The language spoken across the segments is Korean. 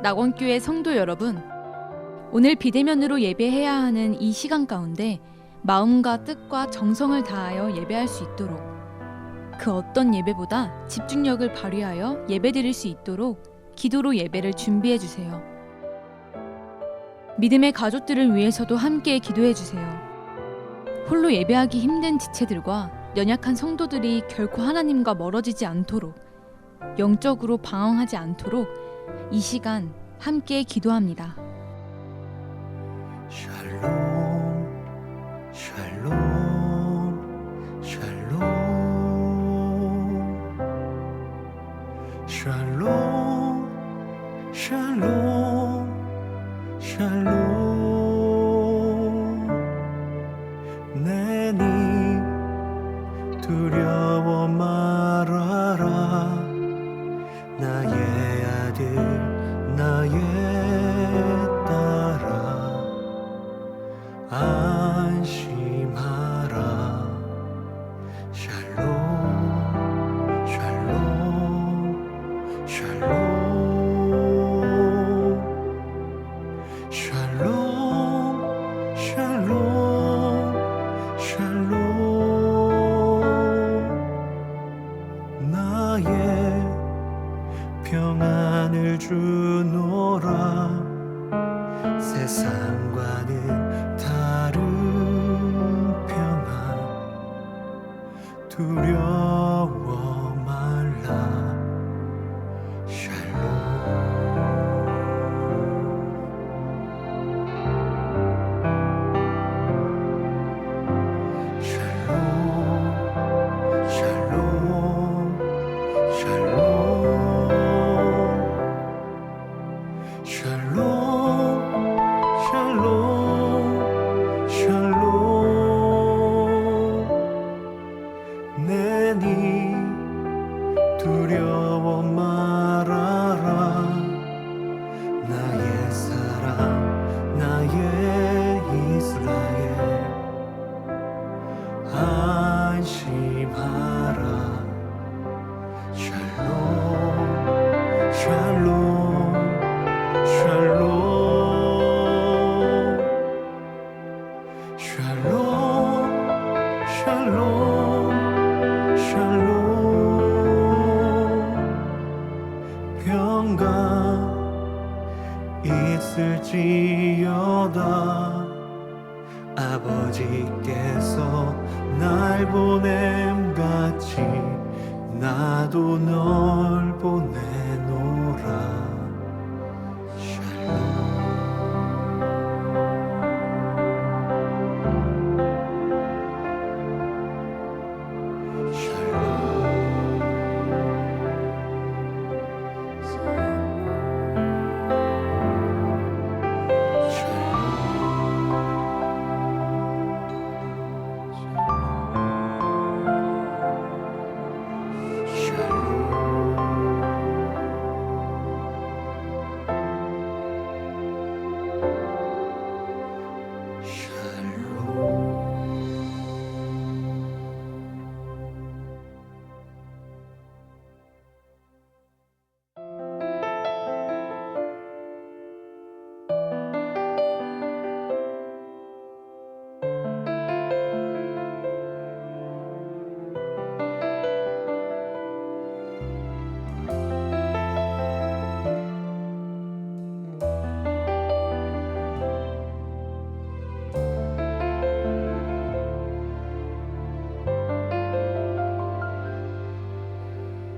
낙원교회 성도 여러분, 오늘 비대면으로 예배해야 하는 이 시간 가운데 마음과 뜻과 정성을 다하여 예배할 수 있도록, 그 어떤 예배보다 집중력을 발휘하여 예배드릴 수 있도록 기도로 예배를 준비해 주세요. 믿음의 가족들을 위해서도 함께 기도해 주세요. 홀로 예배하기 힘든 지체들과 연약한 성도들이 결코 하나님과 멀어지지 않도록, 영적으로 방황하지 않도록 이 시간 함께 기도합니다. 샬롬 샬롬 샬롬 샬롬 샬롬 샬롬 내니 두려워 말아라 나의 아들 나의 딸아 안심하라 샬롬 샬롬 샬롬 샬롬 샬롬 샬롬 나의 평안을 주노라 세상과는 다른 평안 두려워 말라 샬롬 샬롬 샬롬 샬롬 샬롬 샬롬 내니 두려워 말아라 나의 사랑 나의 이스라엘 안심하라 샬롬 샬롬 샬롬 샬롬 샬롬 샬롬 평강 있을지어다 아버지께서 날 보냄같이 나도 널 보내노라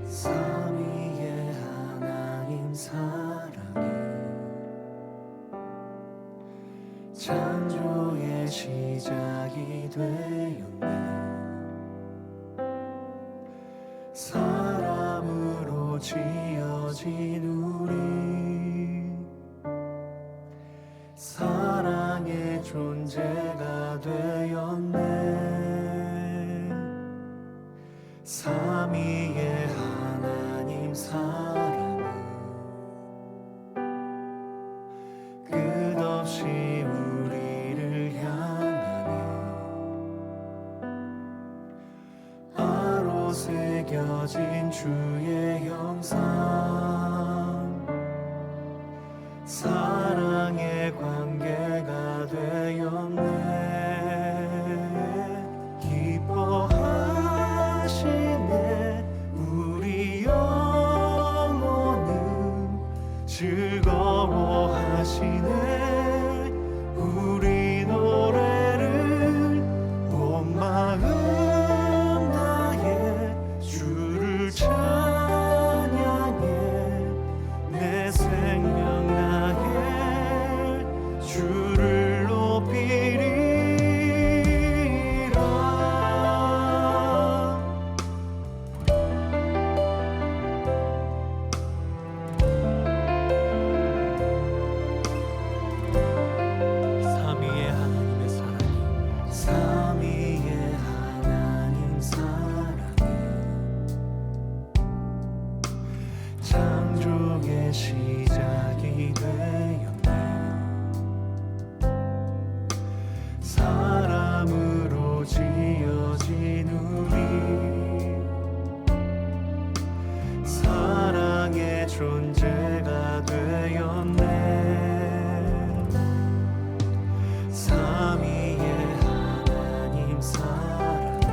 삼위의 하나님 사랑이 창조의 시작이 되었네 사람으로 지어진 우리 사랑의 존재가 되었네 삼위의 하나님 사랑은 끝없이 우리를 향하네 아로 새겨진 주의 형상 사랑의 관계가 되었네. 기뻐하시네. 우리 영혼은 즐거워하시네. 우리 노래를 온 마음 다해 주를 찬양해. 내 생명 다해 주를 높이리라. 삼위의 하나님의 사랑이 삼위의 하나님 사랑이 창조의 시작이 되었네. 사람으로 지어진 우리 사랑의 존재가 되었네. 삼위의 하나님 사랑이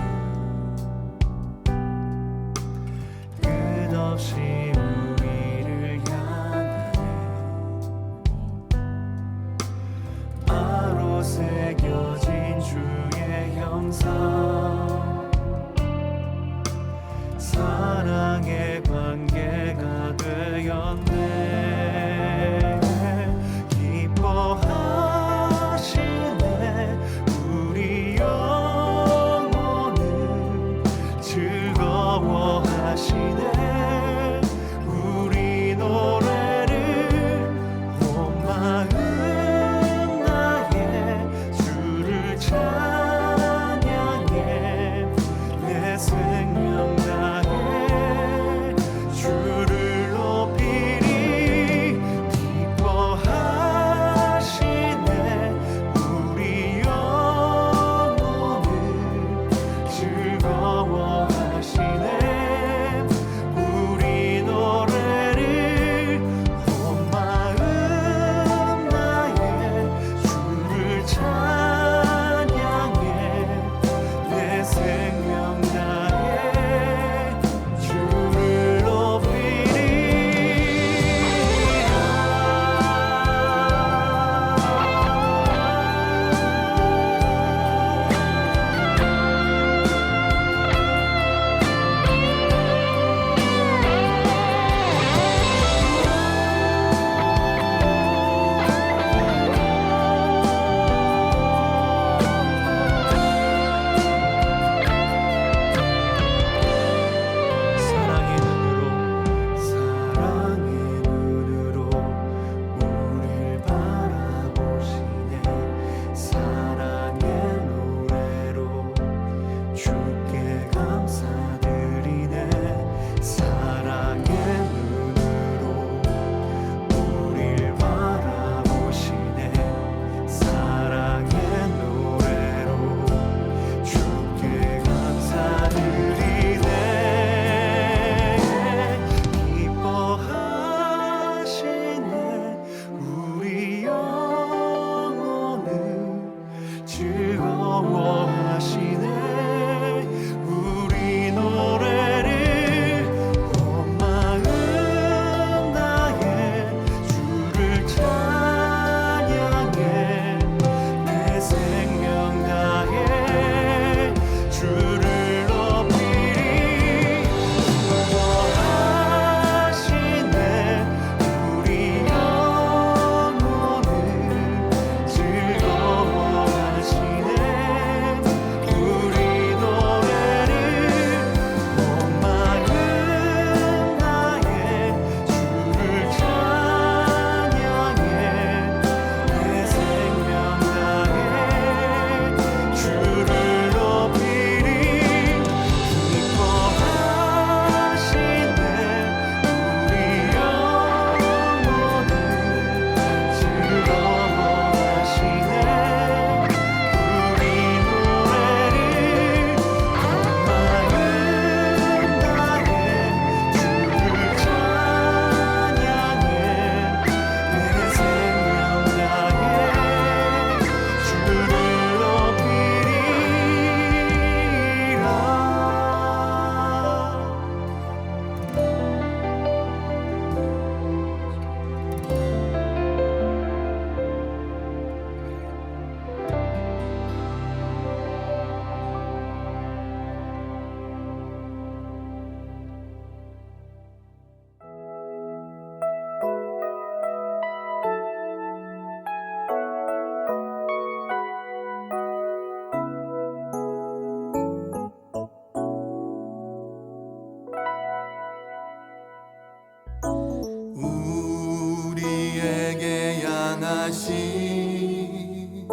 끝없이 우리를 향하네. 바로 새겨진 주의 형상 사랑의 관계가 되었네. 기뻐하시네. 우리 영혼은 즐거워하시네. 우리 노래를 온 마음 다해 주를 찬양해. 내 생명 다해 주를 높이리. 기뻐하시네. 우리 영혼은 즐거워하시네. 우리 노래를 온 마음 다해 주를 찬양해. 내 생명 다해 향하신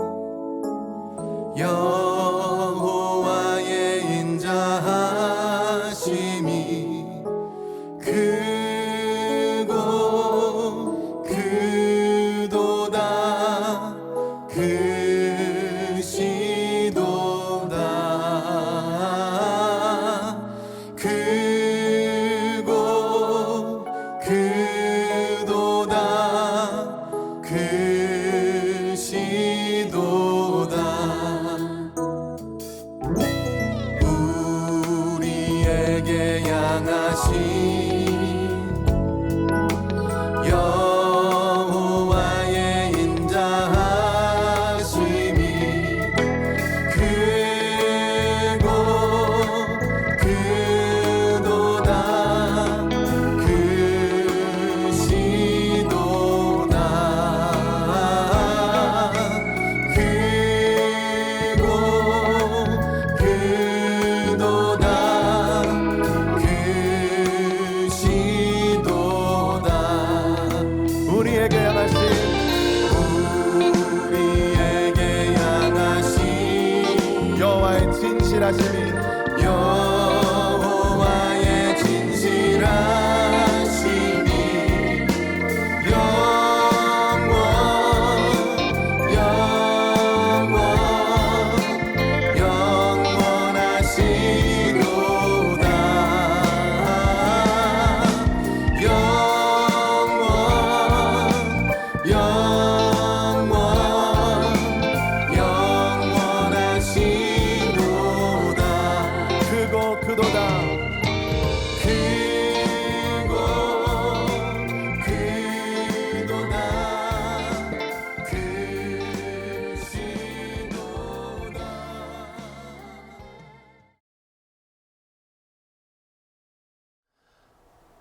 여호와의 인자하심이 크고 크도다 크시도다 크고 크도다 크시도다 우리에게 향하신 여호와의 인자하심이 크고 크도다 크시도다 크고 크도다 크시도다 우리에게 향하신 여호와의 진실하심이 여호와의 진실하심이 영원 영원하시도다 영원하시도다 크고 크도다 크고 크도다 크시도다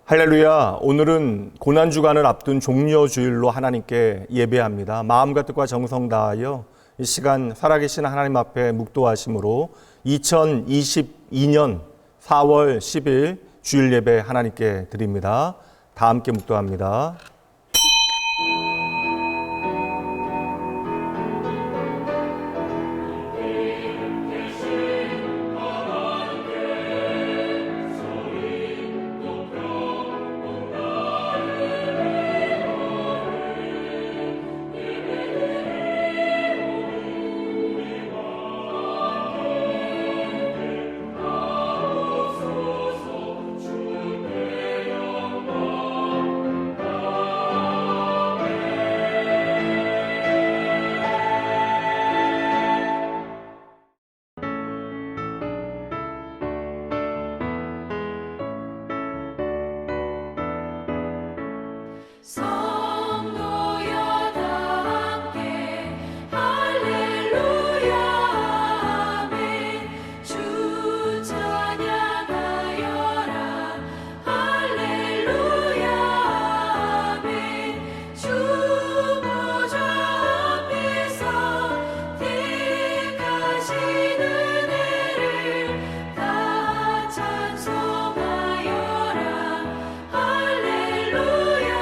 할렐루야. 오늘은 고난주간을 앞둔 종려주일로 하나님께 예배합니다. 마음과 뜻과 정성 다하여 이 시간 살아계신 하나님 앞에 묵도하심으로 2022년 4월 10일 주일 예배 하나님께 드립니다. 다 함께 묵도합니다. 성도여 다 함께 할렐루야 아멘 주 찬양하여라 할렐루야 아멘 주 보좌 앞에서 택하신 은혜를 다 찬송하여라 할렐루야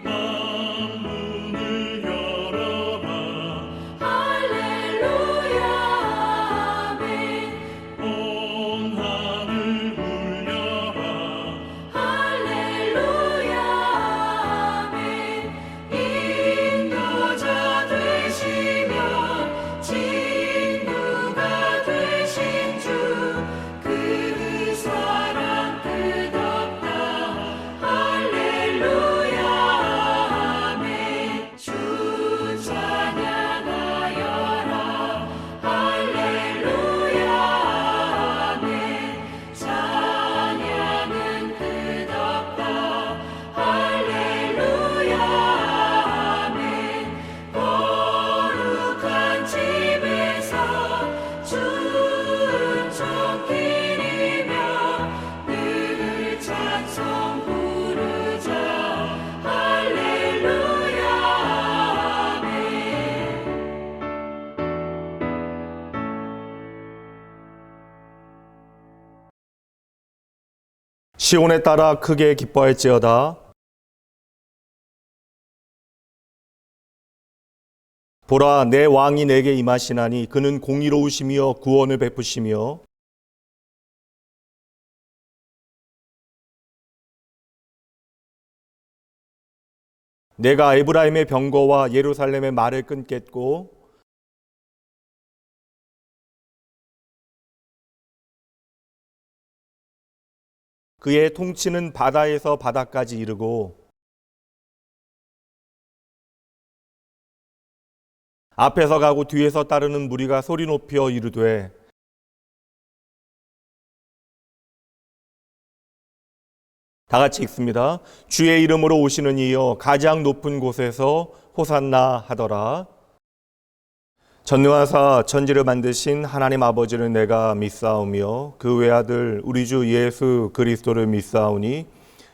만문을 열어봐 할렐루야 아멘 온 하늘 울려봐 할렐루야 아멘 인도자 되시며 친구가 되신 주 그 사랑 끝없다 할렐루야 아멘 주 찬양하여라 할렐루야 아멘 찬양은 끝없다 할렐루야 아멘 거룩한 집에서 춤춰기리며 늘 찬송 부르자 할렐루야 아멘 시온에 따라 크게 기뻐할지어다. 보라, 내 왕이 내게 임하시나니 그는 공의로우시며 구원을 베푸시며 내가 에브라임의 병거와 예루살렘의 말을 끊겠고 그의 통치는 바다에서 바다까지 이르고 앞에서 가고 뒤에서 따르는 무리가 소리 높여 이르되 다 같이 읽습니다. 주의 이름으로 오시는 이여 가장 높은 곳에서 호산나 하더라. 전능하사 천지를 만드신 하나님 아버지를 내가 믿사오며 그 외아들 우리 주 예수 그리스도를 믿사오니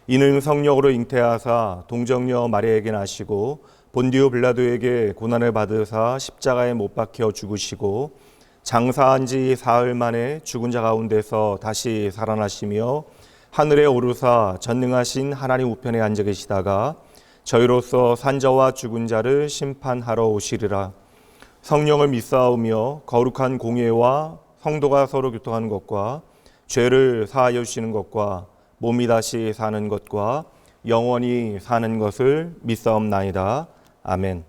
이는 성령으로 잉태하사 동정녀 마리아에게 나시고 본디오 빌라도에게 고난을 받으사 십자가에 못 박혀 죽으시고 장사한 지 사흘 만에 죽은 자 가운데서 다시 살아나시며 하늘에 오르사 전능하신 하나님 우편에 앉아 계시다가 저희로서 산자와 죽은 자를 심판하러 오시리라. 성령을 믿사오며 거룩한 공예와 성도가 서로 교통하는 것과 죄를 사하여 주시는 것과 몸이 다시 사는 것과 영원히 사는 것을 믿사옵나이다. 아멘.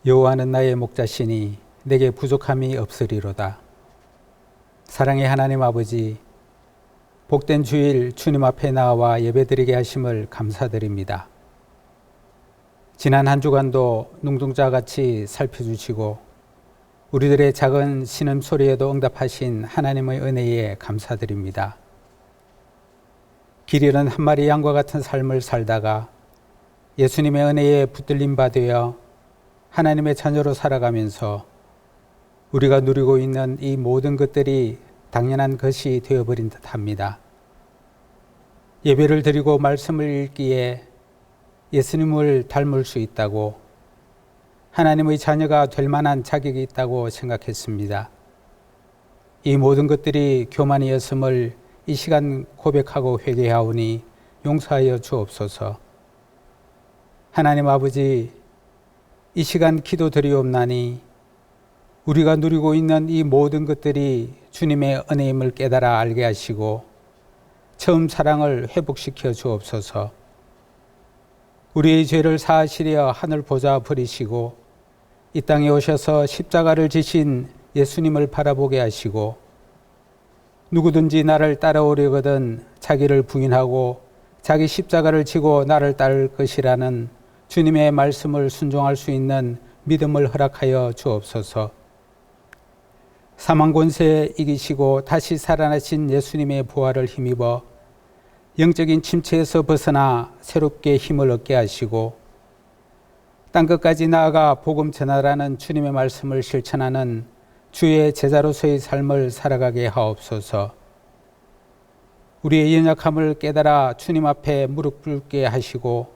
여호와는 나의 목자시니 내게 부족함이 없으리로다. 사랑의 하나님 아버지, 복된 주일 주님 앞에 나와 예배드리게 하심을 감사드립니다. 지난 한 주간도 눈동자같이 살펴주시고 우리들의 작은 신음소리에도 응답하신 하나님의 은혜에 감사드립니다. 길 잃은 한 마리 양과 같은 삶을 살다가 예수님의 은혜에 붙들림 바 되어 하나님의 자녀로 살아가면서 우리가 누리고 있는 이 모든 것들이 당연한 것이 되어버린 듯합니다. 예배를 드리고 말씀을 읽기에 예수님을 닮을 수 있다고, 하나님의 자녀가 될 만한 자격이 있다고 생각했습니다. 이 모든 것들이 교만이었음을 이 시간 고백하고 회개하오니 용서하여 주옵소서. 하나님 아버지, 이 시간 기도드리옵나니 우리가 누리고 있는 이 모든 것들이 주님의 은혜임을 깨달아 알게 하시고 처음 사랑을 회복시켜 주옵소서. 우리의 죄를 사하시려 하늘 보좌 버리시고 이 땅에 오셔서 십자가를 지신 예수님을 바라보게 하시고 누구든지 나를 따라오려거든 자기를 부인하고 자기 십자가를 지고 나를 따를 것이라는 주님의 말씀을 순종할 수 있는 믿음을 허락하여 주옵소서. 사망 권세에 이기시고 다시 살아나신 예수님의 부활을 힘입어 영적인 침체에서 벗어나 새롭게 힘을 얻게 하시고 땅끝까지 나아가 복음 전하라는 주님의 말씀을 실천하는 주의 제자로서의 삶을 살아가게 하옵소서. 우리의 연약함을 깨달아 주님 앞에 무릎 꿇게 하시고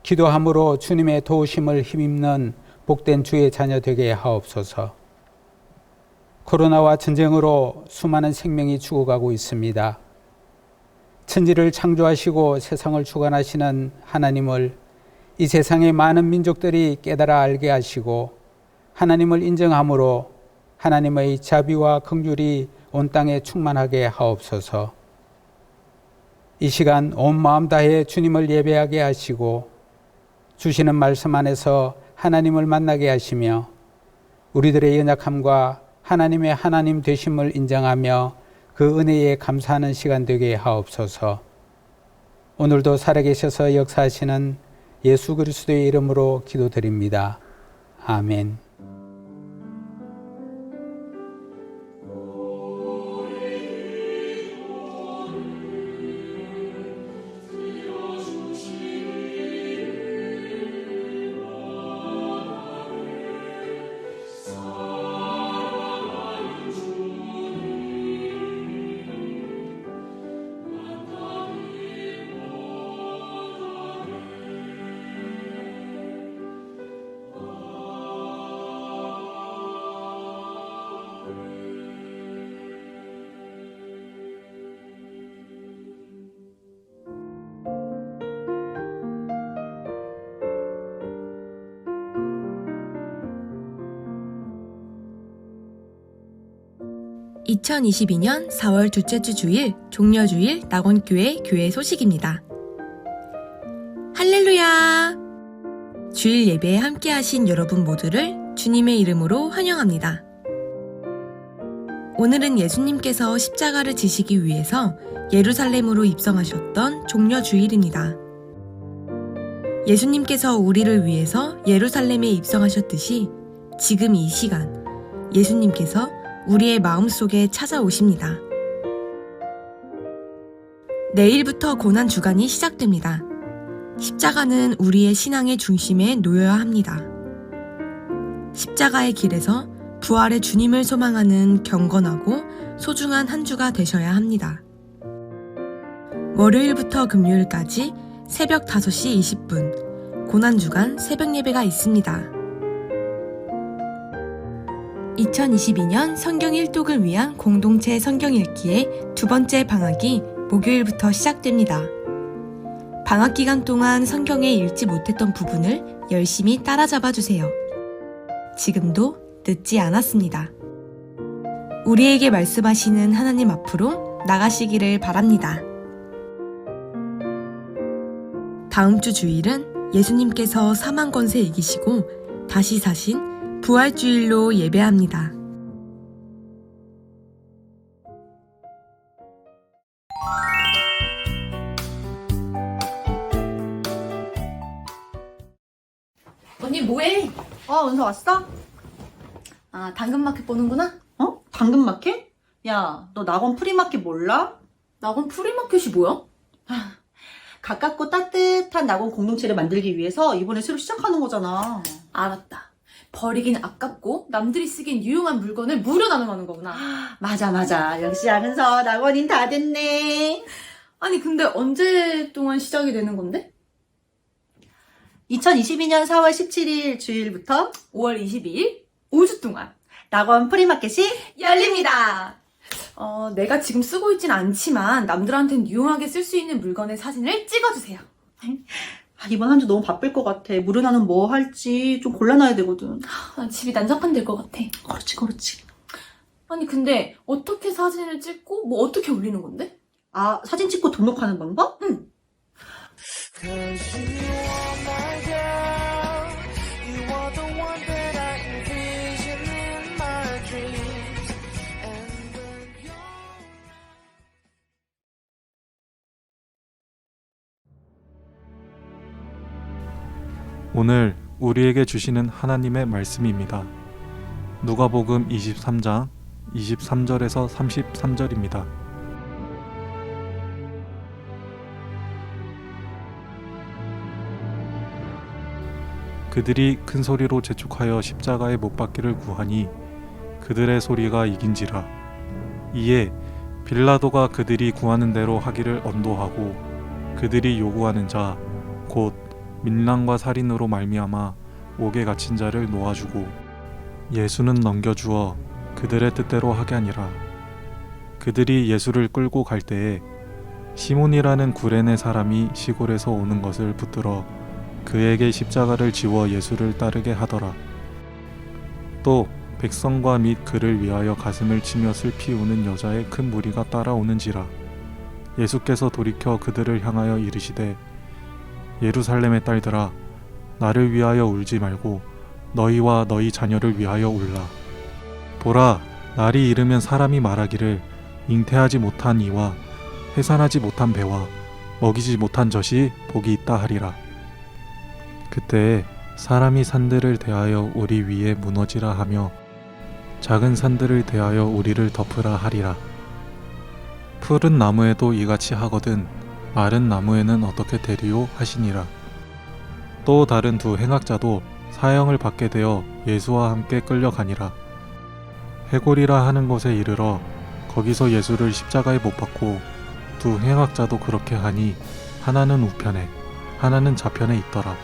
기도함으로 주님의 도우심을 힘입는 복된 주의 자녀 되게 하옵소서. 코로나와 전쟁으로 수많은 생명이 죽어가고 있습니다. 천지를 창조하시고 세상을 주관하시는 하나님을 이 세상의 많은 민족들이 깨달아 알게 하시고 하나님을 인정함으로 하나님의 자비와 긍휼이 온 땅에 충만하게 하옵소서. 이 시간 온 마음 다해 주님을 예배하게 하시고 주시는 말씀 안에서 하나님을 만나게 하시며 우리들의 연약함과 하나님의 하나님 되심을 인정하며 그 은혜에 감사하는 시간 되게 하옵소서. 오늘도 살아계셔서 역사하시는 예수 그리스도의 이름으로 기도드립니다. 아멘. (2022년 4월 둘째 주 주일) 종려주일 낙원교회 교회 소식입니다. 할렐루야! 주일 예배에 함께하신 여러분 모두를 주님의 이름으로 환영합니다. 오늘은 예수님께서 십자가를 지시기 위해서 예루살렘으로 입성하셨던 종려주일입니다. 예수님께서 우리를 위해서 예루살렘에 입성하셨듯이 지금 이 시간 예수님께서 우리의 마음속에 찾아오십니다. 내일부터 고난주간이 시작됩니다. 십자가는 우리의 신앙의 중심에 놓여야 합니다. 십자가의 길에서 부활의 주님을 소망하는 경건하고 소중한 한 주가 되셔야 합니다. 월요일부터 금요일까지 새벽 5시 20분 고난주간 새벽 예배가 있습니다. 2022년 성경 일독을 위한 공동체 성경 읽기의 두 번째 방학이 목요일부터 시작됩니다. 방학 기간 동안 성경에 읽지 못했던 부분을 열심히 따라잡아 주세요. 지금도 늦지 않았습니다. 우리에게 말씀하시는 하나님 앞으로 나가시기를 바랍니다. 다음 주 주일은 예수님께서 사망 권세 이기시고 다시 사신 부활주일로 예배합니다. 언니 뭐해? 은서 왔어? 아, 당근마켓 보는구나? 당근마켓? 야, 너 낙원 프리마켓 몰라? 낙원 프리마켓이 뭐야? 가깝고 따뜻한 낙원 공동체를 만들기 위해서 이번에 새로 시작하는 거잖아. 알았다. 버리긴 아깝고 남들이 쓰기엔 유용한 물건을 무료 나눔하는 거구나. 맞아. 역시 하면서 낙원인 다 됐네. 아니 근데 언제 동안 시작이 되는 건데? 2022년 4월 17일 주일부터 5월 22일 5주 동안 낙원 프리마켓이 열립니다. 내가 지금 쓰고 있진 않지만 남들한텐 유용하게 쓸 수 있는 물건의 사진을 찍어주세요. 이번 한 주 너무 바쁠 것 같아. 무료 나눔 뭐 할지 좀 골라놔야 되거든. 난 집이 난장판 될 것 같아. 그렇지. 아니 근데 어떻게 사진을 찍고 뭐 어떻게 올리는 건데? 사진 찍고 등록하는 방법? 응. Cause you are my girl. You are the one that I envision in my dreams. And when you're 오늘 우리에게 주시는 하나님의 말씀입니다. 누가복음 23장 23절에서 33절입니다. 그들이 큰 소리로 재촉하여 십자가에 못 박기를 구하니 그들의 소리가 이긴지라. 이에 빌라도가 그들이 구하는 대로 하기를 언도하고 그들이 요구하는 자 곧 민랑과 살인으로 말미암아 옥에 갇힌 자를 놓아주고 예수는 넘겨주어 그들의 뜻대로 하게 하니라. 그들이 예수를 끌고 갈 때에 시몬이라는 구레네 사람이 시골에서 오는 것을 붙들어 그에게 십자가를 지워 예수를 따르게 하더라. 또 백성과 및 그를 위하여 가슴을 치며 슬피 우는 여자의 큰 무리가 따라오는지라. 예수께서 돌이켜 그들을 향하여 이르시되 예루살렘의 딸들아 나를 위하여 울지 말고 너희와 너희 자녀를 위하여 울라. 보라, 날이 이르면 사람이 말하기를 잉태하지 못한 이와 해산하지 못한 배와 먹이지 못한 젖이 복이 있다 하리라. 그때에 사람이 산들을 대하여 우리 위에 무너지라 하며 작은 산들을 대하여 우리를 덮으라 하리라. 푸른 나무에도 이같이 하거든 마른 나무에는 어떻게 되리요 하시니라. 또 다른 두 행악자도 사형을 받게 되어 예수와 함께 끌려가니라. 해골이라 하는 곳에 이르러 거기서 예수를 십자가에 못 박고 두 행악자도 그렇게 하니 하나는 우편에 하나는 좌편에 있더라.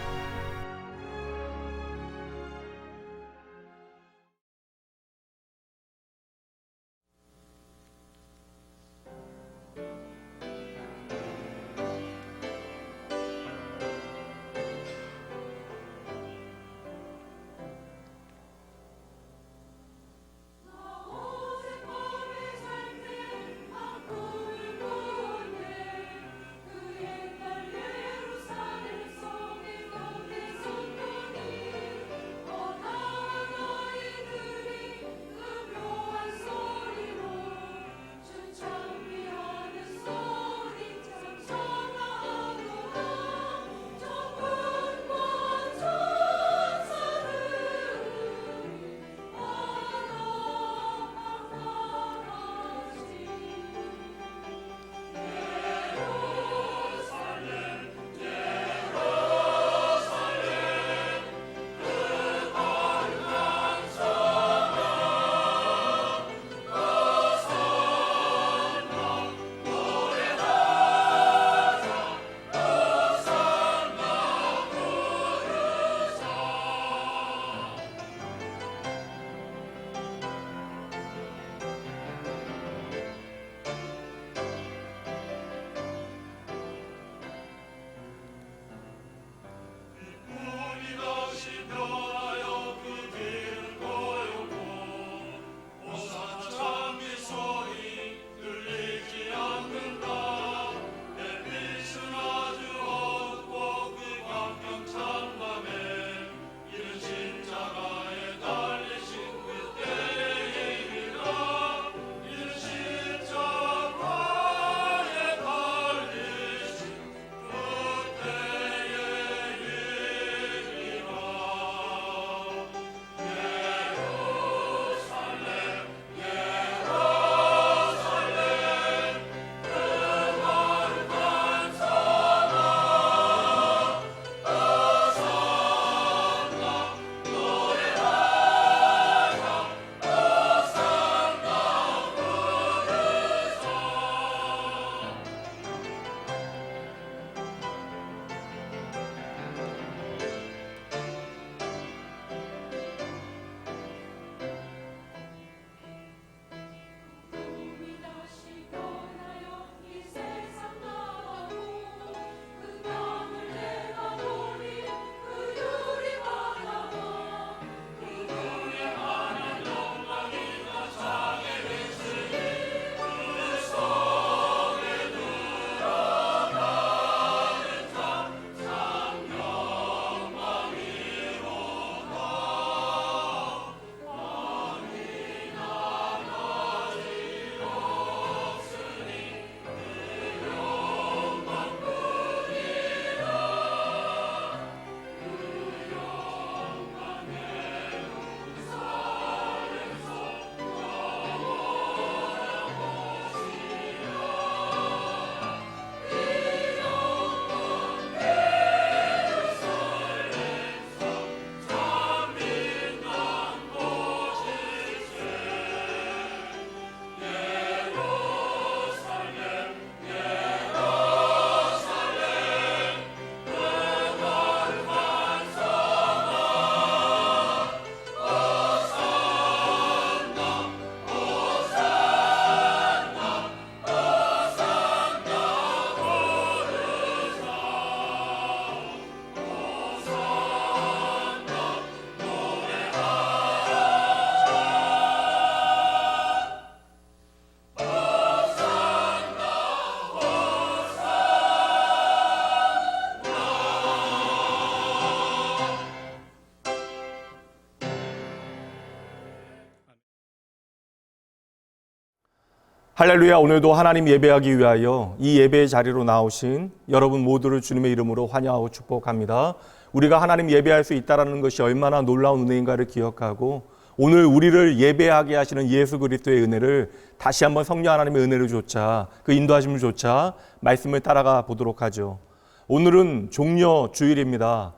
할렐루야. 오늘도 하나님 예배하기 위하여 이 예배의 자리로 나오신 여러분 모두를 주님의 이름으로 환영하고 축복합니다. 우리가 하나님 예배할 수 있다는 것이 얼마나 놀라운 은혜인가를 기억하고 오늘 우리를 예배하게 하시는 예수 그리스도의 은혜를 다시 한번 성령 하나님의 은혜를 조차 그 인도하심을 조차 말씀을 따라가 보도록 하죠. 오늘은 종려 주일입니다.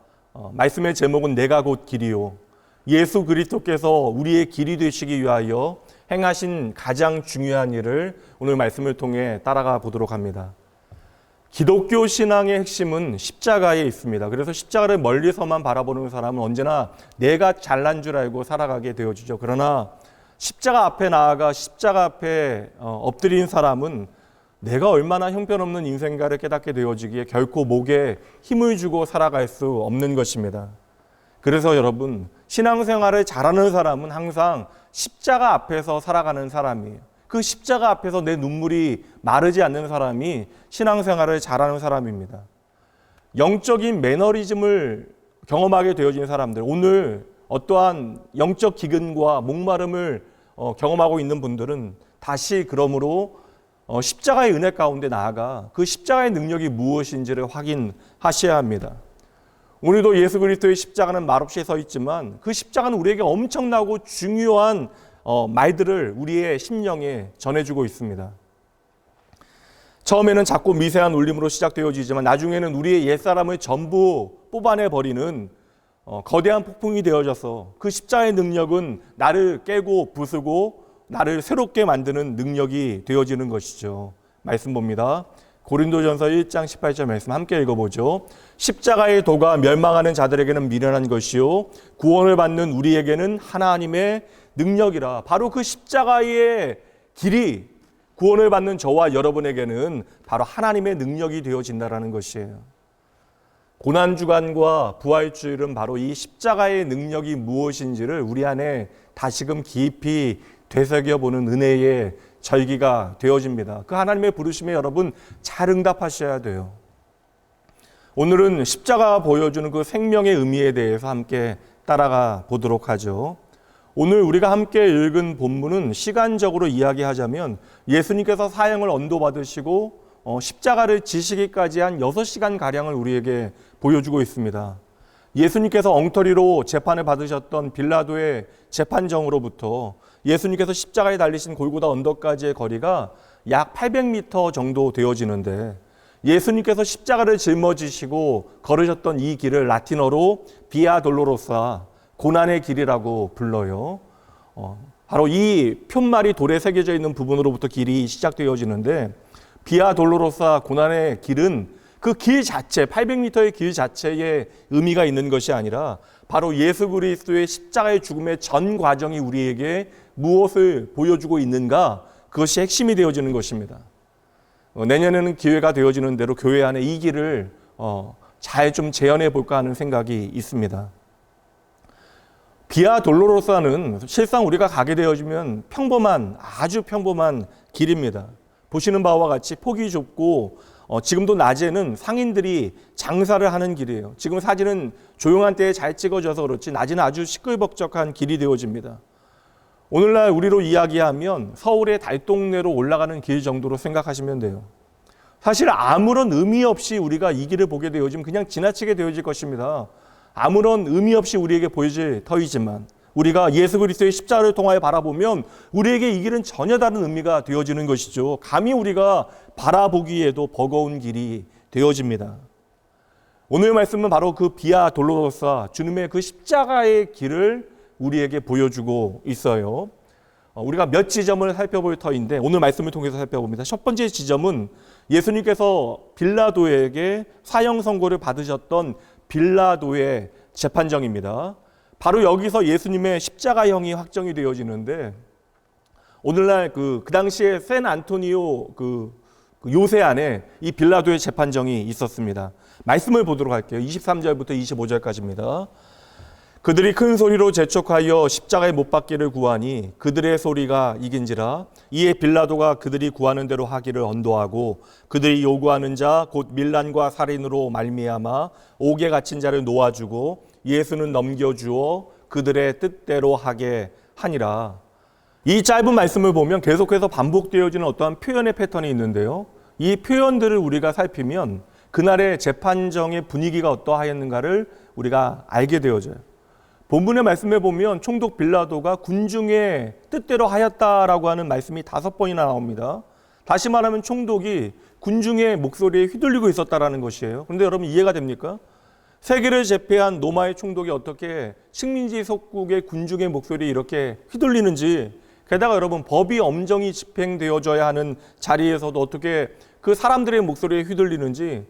말씀의 제목은 내가 곧 길이요. 예수 그리스도께서 우리의 길이 되시기 위하여 행하신 가장 중요한 일을 오늘 말씀을 통해 따라가 보도록 합니다. 기독교 신앙의 핵심은 십자가에 있습니다. 그래서 십자가를 멀리서만 바라보는 사람은 언제나 내가 잘난 줄 알고 살아가게 되어지죠. 그러나 십자가 앞에 나아가 십자가 앞에 엎드린 사람은 내가 얼마나 형편없는 인생가를 깨닫게 되어지기에 결코 목에 힘을 주고 살아갈 수 없는 것입니다. 그래서 여러분, 신앙생활을 잘하는 사람은 항상 십자가 앞에서 살아가는 사람이에요. 그 십자가 앞에서 내 눈물이 마르지 않는 사람이 신앙생활을 잘하는 사람입니다. 영적인 매너리즘을 경험하게 되어진 사람들, 오늘 어떠한 영적 기근과 목마름을 경험하고 있는 분들은 다시 그러므로 십자가의 은혜 가운데 나아가 그 십자가의 능력이 무엇인지를 확인하셔야 합니다. 오늘도 예수 그리스도의 십자가는 말없이 서 있지만 그 십자가는 우리에게 엄청나고 중요한 말들을 우리의 심령에 전해주고 있습니다. 처음에는 작고 미세한 울림으로 시작되어지지만 나중에는 우리의 옛사람을 전부 뽑아내버리는 거대한 폭풍이 되어져서 그 십자가의 능력은 나를 깨고 부수고 나를 새롭게 만드는 능력이 되어지는 것이죠. 말씀 봅니다. 고린도전서 1장 18절 말씀 함께 읽어보죠. 십자가의 도가 멸망하는 자들에게는 미련한 것이요 구원을 받는 우리에게는 하나님의 능력이라. 바로 그 십자가의 길이 구원을 받는 저와 여러분에게는 바로 하나님의 능력이 되어진다는 것이에요. 고난주간과 부활주일은 바로 이 십자가의 능력이 무엇인지를 우리 안에 다시금 깊이 되새겨보는 은혜의 절기가 되어집니다. 그 하나님의 부르심에 여러분 잘 응답하셔야 돼요. 오늘은 십자가가 보여주는 그 생명의 의미에 대해서 함께 따라가 보도록 하죠. 오늘 우리가 함께 읽은 본문은 시간적으로 이야기하자면 예수님께서 사형을 언도받으시고 십자가를 지시기까지 한 6시간가량을 우리에게 보여주고 있습니다. 예수님께서 엉터리로 재판을 받으셨던 빌라도의 재판정으로부터 예수님께서 십자가에 달리신 골고다 언덕까지의 거리가 약 800m 정도 되어지는데 예수님께서 십자가를 짊어지시고 걸으셨던 이 길을 라틴어로 비아 돌로로사, 고난의 길이라고 불러요. 바로 이 푯말이 돌에 새겨져 있는 부분으로부터 길이 시작되어지는데 비아 돌로로사, 고난의 길은 그 길 자체, 800m의 길 자체에 의미가 있는 것이 아니라 바로 예수 그리스도의 십자가의 죽음의 전 과정이 우리에게 무엇을 보여주고 있는가, 그것이 핵심이 되어지는 것입니다. 내년에는 기회가 되어지는 대로 교회 안에 이 길을 잘 좀 재현해 볼까 하는 생각이 있습니다. 비아 돌로로사는 실상 우리가 가게 되어지면 아주 평범한 길입니다. 보시는 바와 같이 폭이 좁고 지금도 낮에는 상인들이 장사를 하는 길이에요. 지금 사진은 조용한 때에 잘 찍어져서 그렇지 낮에는 아주 시끌벅적한 길이 되어집니다. 오늘날 우리로 이야기하면 서울의 달동네로 올라가는 길 정도로 생각하시면 돼요. 사실 아무런 의미 없이 우리가 이 길을 보게 되어지면 그냥 지나치게 되어질 것입니다. 아무런 의미 없이 우리에게 보여질 터이지만 우리가 예수 그리스도의 십자가를 통하여 바라보면 우리에게 이 길은 전혀 다른 의미가 되어지는 것이죠. 감히 우리가 바라보기에도 버거운 길이 되어집니다. 오늘 말씀은 바로 그 비아 돌로로사, 주님의 그 십자가의 길을 우리에게 보여주고 있어요. 우리가 몇 지점을 살펴볼 터인데 오늘 말씀을 통해서 살펴봅니다. 첫 번째 지점은 예수님께서 빌라도에게 사형 선고를 받으셨던 빌라도의 재판정입니다. 바로 여기서 예수님의 십자가형이 확정이 되어지는데 오늘날 그 당시에 샌 안토니오 그 요새 안에 이 빌라도의 재판정이 있었습니다. 말씀을 보도록 할게요. 23절부터 25절까지입니다. 그들이 큰 소리로 재촉하여 십자가에 못 박기를 구하니 그들의 소리가 이긴지라. 이에 빌라도가 그들이 구하는 대로 하기를 언도하고 그들이 요구하는 자 곧 밀란과 살인으로 말미암아 옥에 갇힌 자를 놓아주고 예수는 넘겨주어 그들의 뜻대로 하게 하니라. 이 짧은 말씀을 보면 계속해서 반복되어지는 어떠한 표현의 패턴이 있는데요. 이 표현들을 우리가 살피면 그날의 재판정의 분위기가 어떠하였는가를 우리가 알게 되어져요. 본문의 말씀에 보면 총독 빌라도가 군중의 뜻대로 하였다라고 하는 말씀이 5번이나 나옵니다. 다시 말하면 총독이 군중의 목소리에 휘둘리고 있었다라는 것이에요. 그런데 여러분 이해가 됩니까? 세계를 제패한 로마의 총독이 어떻게 식민지 속국의 군중의 목소리에 이렇게 휘둘리는지, 게다가 여러분 법이 엄정히 집행되어져야 하는 자리에서도 어떻게 그 사람들의 목소리에 휘둘리는지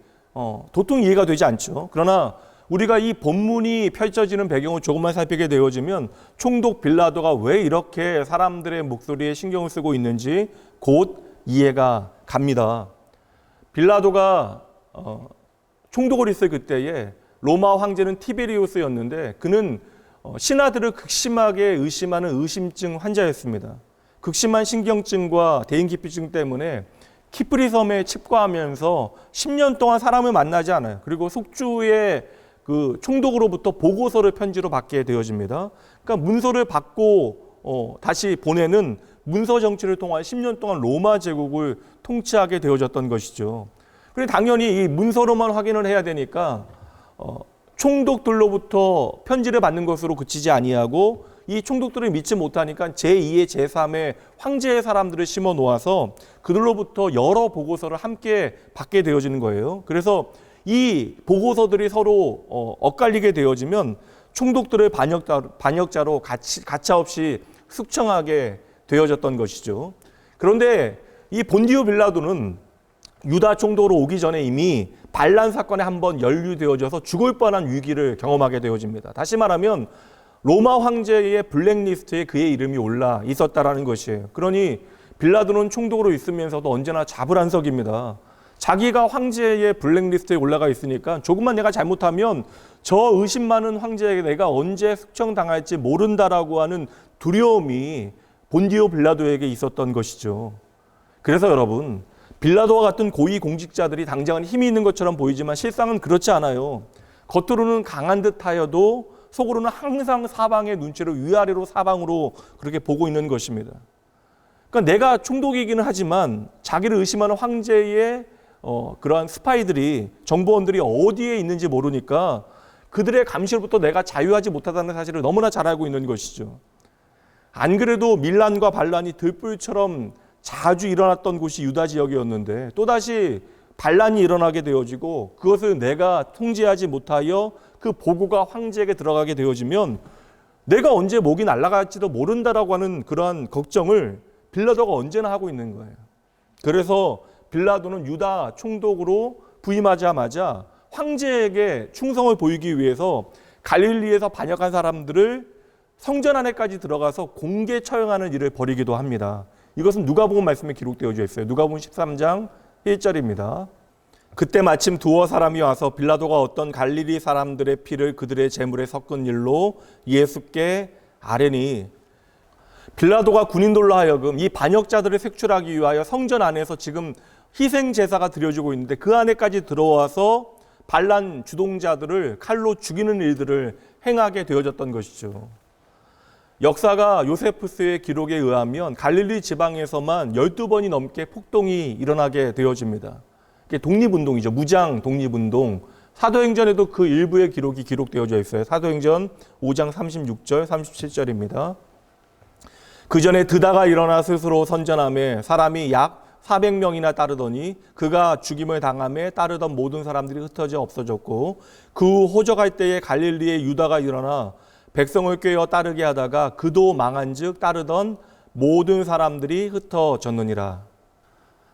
도통 이해가 되지 않죠. 그러나 우리가 이 본문이 펼쳐지는 배경을 조금만 살피게 되어지면 총독 빌라도가 왜 이렇게 사람들의 목소리에 신경을 쓰고 있는지 곧 이해가 갑니다. 빌라도가 총독을 있을 그때에 로마 황제는 티베리우스였는데 그는 신하들을 극심하게 의심하는 의심증 환자였습니다. 극심한 신경증과 대인기피증 때문에 키프리 섬에 칩과하면서 10년 동안 사람을 만나지 않아요. 그리고 속주의 그 총독으로부터 보고서를 편지로 받게 되어집니다. 그러니까 문서를 받고 다시 보내는 문서 정치를 통해 10년 동안 로마 제국을 통치하게 되어졌던 것이죠. 그런데 당연히 이 문서로만 확인을 해야 되니까 총독들로부터 편지를 받는 것으로 그치지 아니하고 이 총독들을 믿지 못하니까 제2의 제3의 황제의 사람들을 심어 놓아서 그들로부터 여러 보고서를 함께 받게 되어지는 거예요. 그래서 이 보고서들이 서로 엇갈리게 되어지면 총독들을 반역자로 가차없이 숙청하게 되어졌던 것이죠. 그런데 이 본디오 빌라도는 유다 총독으로 오기 전에 이미 반란 사건에 한번 연루되어져서 죽을 뻔한 위기를 경험하게 되어집니다. 다시 말하면 로마 황제의 블랙리스트에 그의 이름이 올라 있었다라는 것이에요. 그러니 빌라도는 총독으로 있으면서도 언제나 자불안석입니다. 자기가 황제의 블랙리스트에 올라가 있으니까 조금만 내가 잘못하면 저 의심 많은 황제에게 내가 언제 숙청당할지 모른다라고 하는 두려움이 본디오 빌라도에게 있었던 것이죠. 그래서 여러분, 빌라도와 같은 고위 공직자들이 당장은 힘이 있는 것처럼 보이지만 실상은 그렇지 않아요. 겉으로는 강한 듯하여도 속으로는 항상 사방의 눈치를 위아래로 사방으로 그렇게 보고 있는 것입니다. 그러니까 내가 총독이기는 하지만 자기를 의심하는 황제의 그러한 스파이들이, 정보원들이 어디에 있는지 모르니까 그들의 감시로부터 내가 자유하지 못하다는 사실을 너무나 잘 알고 있는 것이죠. 안 그래도 밀란과 반란이 들불처럼 자주 일어났던 곳이 유다 지역이었는데 또다시 반란이 일어나게 되어지고 그것을 내가 통제하지 못하여 그 보고가 황제에게 들어가게 되어지면 내가 언제 목이 날아갈지도 모른다라고 하는 그러한 걱정을 빌라도가 언제나 하고 있는 거예요. 그래서 빌라도는 유다 총독으로 부임하자마자 황제에게 충성을 보이기 위해서 갈릴리에서 반역한 사람들을 성전 안에까지 들어가서 공개 처형하는 일을 벌이기도 합니다. 이것은 누가복음 말씀에 기록되어져 있어요. 누가복음 13장 1절입니다. 그때 마침 두어 사람이 와서 빌라도가 어떤 갈릴리 사람들의 피를 그들의 제물에 섞은 일로 예수께 아뢰니, 빌라도가 군인들로 하여금 이 반역자들을 색출하기 위하여 성전 안에서 지금 희생 제사가 드려지고 있는데 그 안에까지 들어와서 반란 주동자들을 칼로 죽이는 일들을 행하게 되어졌던 것이죠. 역사가 요세푸스의 기록에 의하면 갈릴리 지방에서만 12번이 넘게 폭동이 일어나게 되어집니다. 이게 독립운동이죠. 무장 독립운동. 사도행전에도 그 일부의 기록이 기록되어져 있어요. 사도행전 5장 36절, 37절입니다. 그 전에 드다가 일어나 스스로 선전함에 사람이 약 400명이나 따르더니 그가 죽임을 당함에 따르던 모든 사람들이 흩어져 없어졌고 그 후 호적할 때에 갈릴리에 유다가 일어나 백성을 꾀어 따르게 하다가 그도 망한즉 따르던 모든 사람들이 흩어졌느니라.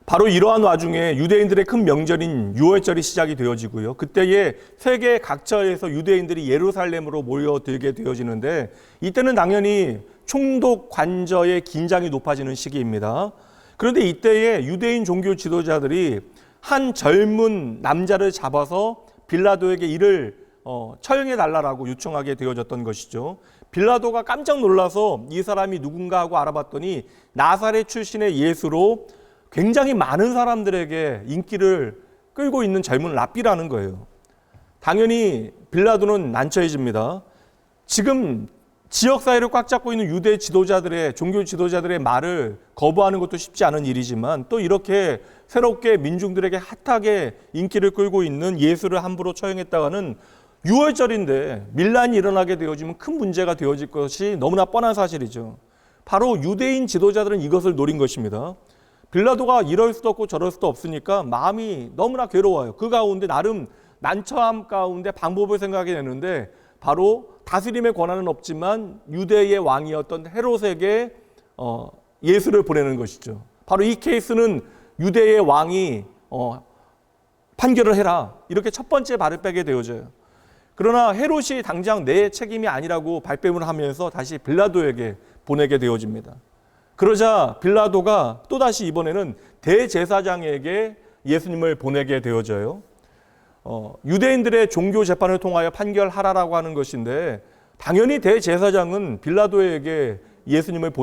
바로 이러한 와중에 유대인들의 큰 명절인 유월절이 시작이 되어지고요. 그때에 세계 각처에서 유대인들이 예루살렘으로 모여들게 되어지는데 이때는 당연히 총독 관저의 긴장이 높아지는 시기입니다. 그런데 이때에 유대인 종교 지도자들이 한 젊은 남자를 잡아서 빌라도에게 이를 처형해달라고 요청하게 되어졌던 것이죠. 빌라도가 깜짝 놀라서 이 사람이 누군가 하고 알아봤더니 나사렛 출신의 예수로 굉장히 많은 사람들에게 인기를 끌고 있는 젊은 랍비라는 거예요. 당연히 빌라도는 난처해집니다. 지금 지역 사회를 꽉 잡고 있는 유대 지도자들의 종교 지도자들의 말을 거부하는 것도 쉽지 않은 일이지만 또 이렇게 새롭게 민중들에게 핫하게 인기를 끌고 있는 예수를 함부로 처형했다가는 6월절인데 밀란이 일어나게 되어지면 큰 문제가 되어질 것이 너무나 뻔한 사실이죠. 바로 유대인 지도자들은 이것을 노린 것입니다. 빌라도가 이럴 수도 없고 저럴 수도 없으니까 마음이 너무나 괴로워요. 그 가운데 나름 난처함 가운데 방법을 생각해 내는데 바로 다스림의 권한은 없지만 유대의 왕이었던 헤롯에게 예수를 보내는 것이죠. 바로 이 케이스는 유대의 왕이 판결을 해라. 이렇게 첫 번째 발을 빼게 되어져요. 그러나 헤롯이 당장 내 책임이 아니라고 발뺌을 하면서 다시 빌라도에게 보내게 되어집니다. 그러자 빌라도가 또다시 이번에는 대제사장에게 예수님을 보내게 되어져요. 유대인들의 종교 재판을 통하여 판결하라라고 하는 것인데 당연히 대제사장은 빌라도에게 예수님을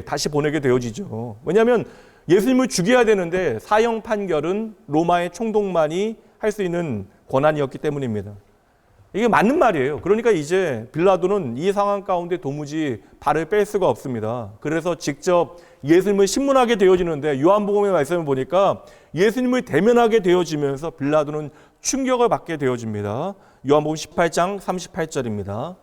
다시 보내게 되어지죠. 왜냐하면 예수님을 죽여야 되는데 사형 판결은 로마의 총독만이 할 수 있는 권한이었기 때문입니다. 이게 맞는 말이에요. 그러니까 이제 빌라도는 이 상황 가운데 도무지 발을 뺄 수가 없습니다. 그래서 직접 예수님을 신문하게 되어지는데 요한복음의 말씀을 보니까 예수님을 대면하게 되어지면서 빌라도는 충격을 받게 되어집니다. 요한복음 18장 38절입니다.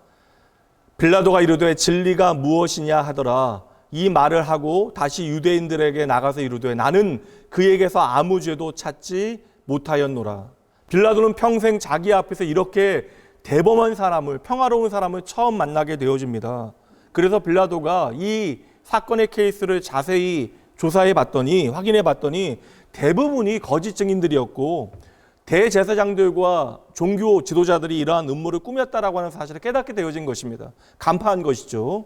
빌라도가 이르되 진리가 무엇이냐 하더라. 이 말을 하고 다시 유대인들에게 나가서 이르되 나는 그에게서 아무 죄도 찾지 못하였노라. 빌라도는 평생 자기 앞에서 이렇게 대범한 사람을, 평화로운 사람을 처음 만나게 되어집니다. 그래서 빌라도가 이 사건의 케이스를 자세히 조사해 봤더니, 확인해 봤더니 대부분이 거짓 증인들이었고 대제사장들과 종교 지도자들이 이러한 음모를 꾸몄다라고 하는 사실을 깨닫게 되어진 것입니다. 간파한 것이죠.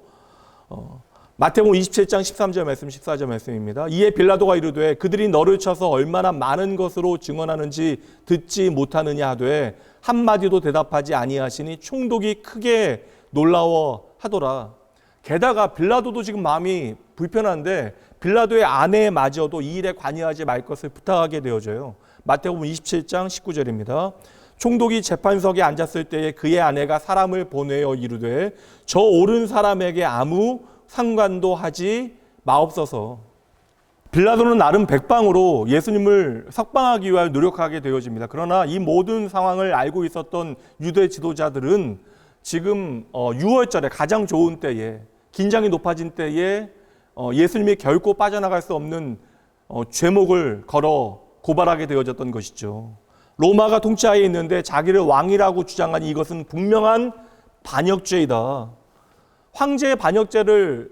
마태복음 27장 13절 말씀, 14절 말씀입니다. 이에 빌라도가 이르되 그들이 너를 쳐서 얼마나 많은 것으로 증언하는지 듣지 못하느냐 하되 한마디도 대답하지 아니하시니 총독이 크게 놀라워하더라. 게다가 빌라도도 지금 마음이 불편한데 빌라도의 아내마저도 이 일에 관여하지 말 것을 부탁하게 되어져요. 마태복음 27장 19절입니다. 총독이 재판석에 앉았을 때에 그의 아내가 사람을 보내어 이르되 저 옳은 사람에게 아무 상관도 하지 마옵소서. 빌라도는 나름 백방으로 예수님을 석방하기 위하여 노력하게 되어집니다. 그러나 이 모든 상황을 알고 있었던 유대 지도자들은 지금 6월절에 가장 좋은 때에, 긴장이 높아진 때에 예수님이 결코 빠져나갈 수 없는 죄목을 걸어 고발하게 되어졌던 것이죠. 로마가 통치하에 있는데 자기를 왕이라고 주장하니 이것은 분명한 반역죄이다. 황제의 반역죄를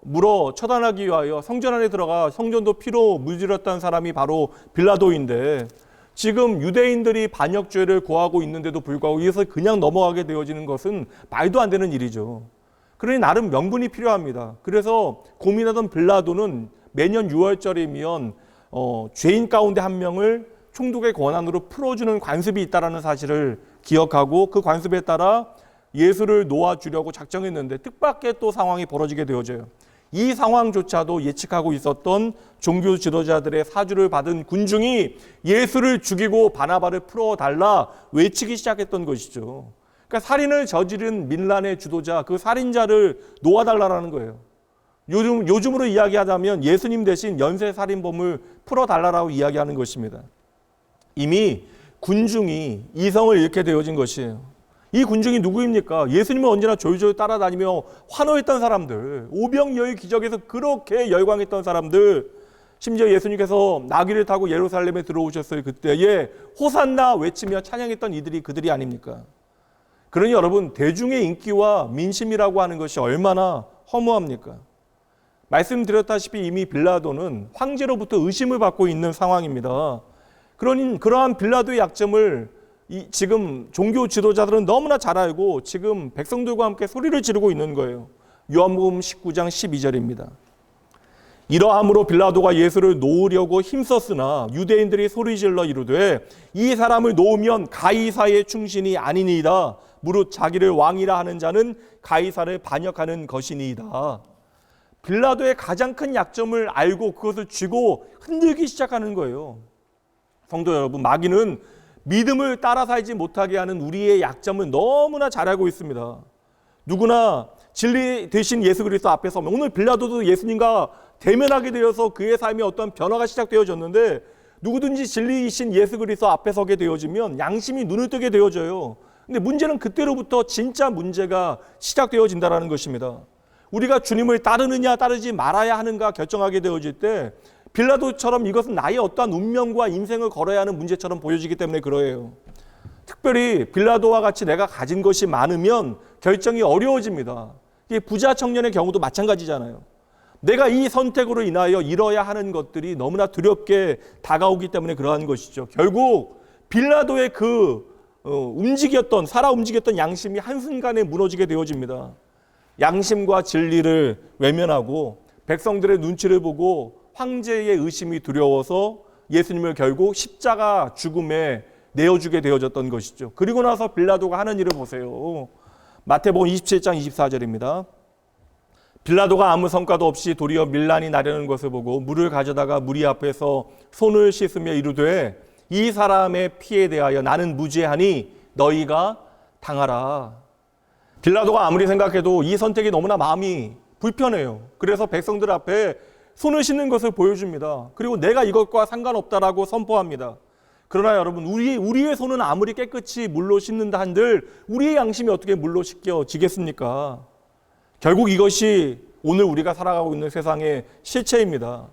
물어 처단하기 위하여 성전 안에 들어가 성전도 피로 물들였던 사람이 바로 빌라도인데 지금 유대인들이 반역죄를 고하고 있는데도 불구하고 이것을 그냥 넘어가게 되어지는 것은 말도 안 되는 일이죠. 그러니 나름 명분이 필요합니다. 그래서 고민하던 빌라도는 매년 6월절이면 죄인 가운데 한 명을 총독의 권한으로 풀어주는 관습이 있다는 사실을 기억하고 그 관습에 따라 예수를 놓아주려고 작정했는데 뜻밖의 또 상황이 벌어지게 되어져요. 이 상황조차도 예측하고 있었던 종교 지도자들의 사주를 받은 군중이 예수를 죽이고 바나바를 풀어달라 외치기 시작했던 것이죠. 그러니까 살인을 저지른 민란의 주도자, 그 살인자를 놓아달라는 거예요. 요즘으로 이야기하자면 예수님 대신 연쇄 살인범을 풀어달라고 이야기하는 것입니다. 이미 군중이 이성을 잃게 되어진 것이에요. 이 군중이 누구입니까? 예수님을 언제나 졸졸 따라다니며 환호했던 사람들, 오병이어의 기적에서 그렇게 열광했던 사람들, 심지어 예수님께서 나귀를 타고 예루살렘에 들어오셨을 그때에 호산나 외치며 찬양했던 이들이 그들이 아닙니까? 그러니 여러분, 대중의 인기와 민심이라고 하는 것이 얼마나 허무합니까? 말씀드렸다시피 이미 빌라도는 황제로부터 의심을 받고 있는 상황입니다. 그러한 빌라도의 약점을 지금 종교 지도자들은 너무나 잘 알고 지금 백성들과 함께 소리를 지르고 있는 거예요. 요한복음 19장 12절입니다. 이러함으로 빌라도가 예수를 놓으려고 힘썼으나 유대인들이 소리질러 이르되 이 사람을 놓으면 가이사의 충신이 아니니이다. 무릇 자기를 왕이라 하는 자는 가이사를 반역하는 것이니이다. 빌라도의 가장 큰 약점을 알고 그것을 쥐고 흔들기 시작하는 거예요. 성도 여러분, 마귀는 믿음을 따라 살지 못하게 하는 우리의 약점을 너무나 잘 알고 있습니다. 누구나 진리 대신 예수 그리스도 앞에 서면, 오늘 빌라도도 예수님과 대면하게 되어서 그의 삶에 어떤 변화가 시작되어졌는데, 누구든지 진리이신 예수 그리스도 앞에 서게 되어지면 양심이 눈을 뜨게 되어져요. 근데 문제는 그때로부터 진짜 문제가 시작되어진다는 것입니다. 우리가 주님을 따르느냐 따르지 말아야 하는가 결정하게 되어질 때, 빌라도처럼 이것은 나의 어떠한 운명과 인생을 걸어야 하는 문제처럼 보여지기 때문에 그러해요. 특별히 빌라도와 같이 내가 가진 것이 많으면 결정이 어려워집니다. 이게 부자 청년의 경우도 마찬가지잖아요. 내가 이 선택으로 인하여 잃어야 하는 것들이 너무나 두렵게 다가오기 때문에 그러한 것이죠. 결국 빌라도의 살아 움직였던 양심이 한순간에 무너지게 되어집니다. 양심과 진리를 외면하고 백성들의 눈치를 보고 황제의 의심이 두려워서 예수님을 결국 십자가 죽음에 내어주게 되어졌던 것이죠. 그리고 나서 빌라도가 하는 일을 보세요. 마태복음 27장 24절입니다. 빌라도가 아무 성과도 없이 도리어 밀란이 나려는 것을 보고 물을 가져다가 무리 앞에서 손을 씻으며 이르되 이 사람의 피에 대하여 나는 무죄하니 너희가 당하라. 빌라도가 아무리 생각해도 이 선택이 너무나 마음이 불편해요. 그래서 백성들 앞에 손을 씻는 것을 보여줍니다. 그리고 내가 이것과 상관없다라고 선포합니다. 그러나 여러분, 우리의 손은 아무리 깨끗이 물로 씻는다 한들 우리의 양심이 어떻게 물로 씻겨지겠습니까? 결국 이것이 오늘 우리가 살아가고 있는 세상의 실체입니다.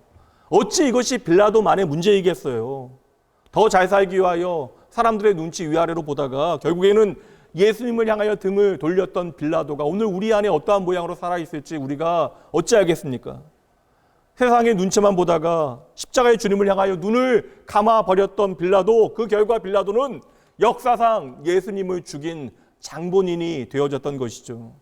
어찌 이것이 빌라도만의 문제이겠어요? 더 잘 살기 위하여 사람들의 눈치 위아래로 보다가 결국에는 예수님을 향하여 등을 돌렸던 빌라도가 오늘 우리 안에 어떠한 모양으로 살아있을지 우리가 어찌 알겠습니까? 세상의 눈치만 보다가 십자가의 주님을 향하여 눈을 감아버렸던 빌라도, 그 결과 빌라도는 역사상 예수님을 죽인 장본인이 되어졌던 것이죠.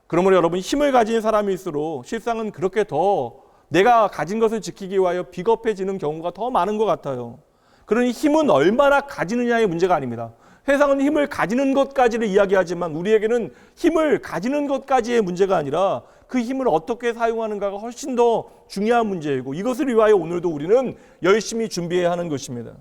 그러므로 여러분, 힘을 가진 사람일수록 실상은 그렇게 더 내가 가진 것을 지키기 위하여 비겁해지는 경우가 더 많은 것 같아요. 그러니 힘은 얼마나 가지느냐의 문제가 아닙니다. 세상은 힘을 가지는 것까지를 이야기하지만 우리에게는 힘을 가지는 것까지의 문제가 아니라 그 힘을 어떻게 사용하는가가 훨씬 더 중요한 문제이고, 이것을 위하여 오늘도 우리는 열심히 준비해야 하는 것입니다.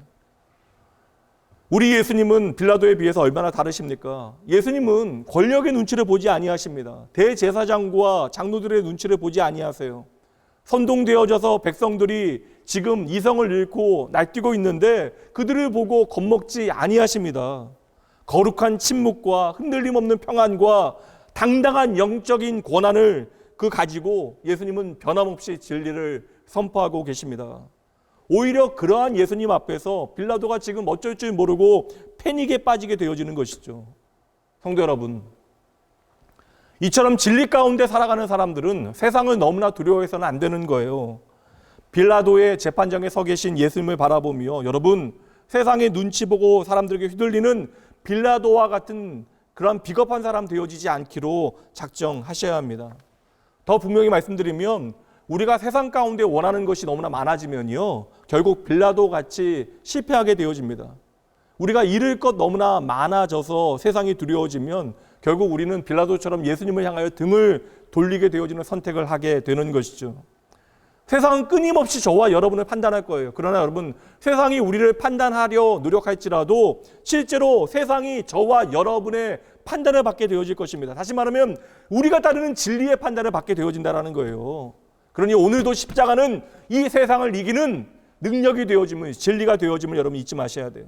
우리 예수님은 빌라도에 비해서 얼마나 다르십니까? 예수님은 권력의 눈치를 보지 아니하십니다. 대제사장과 장로들의 눈치를 보지 아니하세요. 선동되어져서 백성들이 지금 이성을 잃고 날뛰고 있는데 그들을 보고 겁먹지 아니하십니다. 거룩한 침묵과 흔들림 없는 평안과 당당한 영적인 권한을 가지고 예수님은 변함없이 진리를 선포하고 계십니다. 오히려 그러한 예수님 앞에서 빌라도가 지금 어쩔 줄 모르고 패닉에 빠지게 되어지는 것이죠. 성도 여러분, 이처럼 진리 가운데 살아가는 사람들은 세상을 너무나 두려워해서는 안 되는 거예요. 빌라도의 재판장에 서 계신 예수님을 바라보며 여러분, 세상의 눈치 보고 사람들에게 휘둘리는 빌라도와 같은 그런 비겁한 사람 되어지지 않기로 작정하셔야 합니다. 더 분명히 말씀드리면 우리가 세상 가운데 원하는 것이 너무나 많아지면요, 결국 빌라도 같이 실패하게 되어집니다. 우리가 잃을 것 너무나 많아져서 세상이 두려워지면 결국 우리는 빌라도처럼 예수님을 향하여 등을 돌리게 되어지는 선택을 하게 되는 것이죠. 세상은 끊임없이 저와 여러분을 판단할 거예요. 그러나 여러분, 세상이 우리를 판단하려 노력할지라도 실제로 세상이 저와 여러분의 판단을 받게 되어질 것입니다. 다시 말하면 우리가 따르는 진리의 판단을 받게 되어진다는 거예요. 그러니 오늘도 십자가는 이 세상을 이기는 능력이 되어짐을, 진리가 되어짐을 여러분 잊지 마셔야 돼요.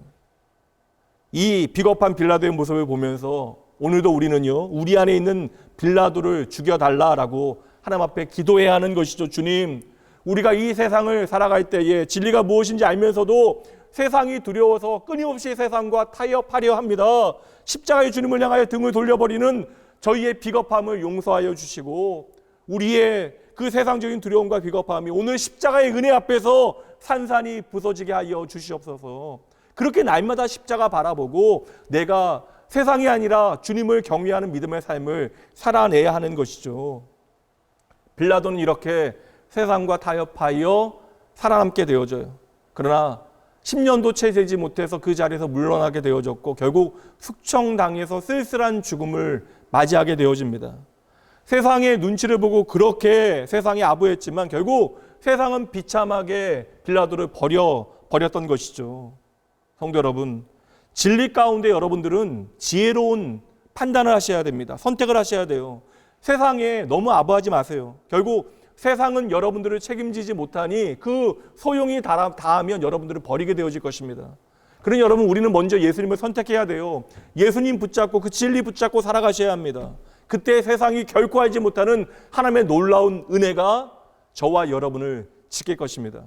이 비겁한 빌라도의 모습을 보면서 오늘도 우리는요, 우리 안에 있는 빌라도를 죽여달라라고 하나님 앞에 기도해야 하는 것이죠. 주님, 우리가 이 세상을 살아갈 때에 진리가 무엇인지 알면서도 세상이 두려워서 끊임없이 세상과 타협하려 합니다. 십자가의 주님을 향하여 등을 돌려버리는 저희의 비겁함을 용서하여 주시고, 우리의 그 세상적인 두려움과 비겁함이 오늘 십자가의 은혜 앞에서 산산이 부서지게 하여 주시옵소서. 그렇게 날마다 십자가 바라보고 내가 세상이 아니라 주님을 경외하는 믿음의 삶을 살아내야 하는 것이죠. 빌라도는 이렇게 세상과 타협하여 살아남게 되어져요. 그러나 10년도 채 되지 못해서 그 자리에서 물러나게 되어졌고 결국 숙청당해서 쓸쓸한 죽음을 맞이하게 되어집니다. 세상의 눈치를 보고 그렇게 세상에 아부했지만 결국 세상은 비참하게 빌라도를 버렸던 것이죠. 성도 여러분, 진리 가운데 여러분들은 지혜로운 판단을 하셔야 됩니다. 선택을 하셔야 돼요. 세상에 너무 아부하지 마세요. 결국 세상은 여러분들을 책임지지 못하니 그 소용이 다하면 여러분들을 버리게 되어질 것입니다. 그러니 여러분, 우리는 먼저 예수님을 선택해야 돼요. 예수님 붙잡고 그 진리 붙잡고 살아가셔야 합니다. 그때 세상이 결코 알지 못하는 하나님의 놀라운 은혜가 저와 여러분을 지킬 것입니다.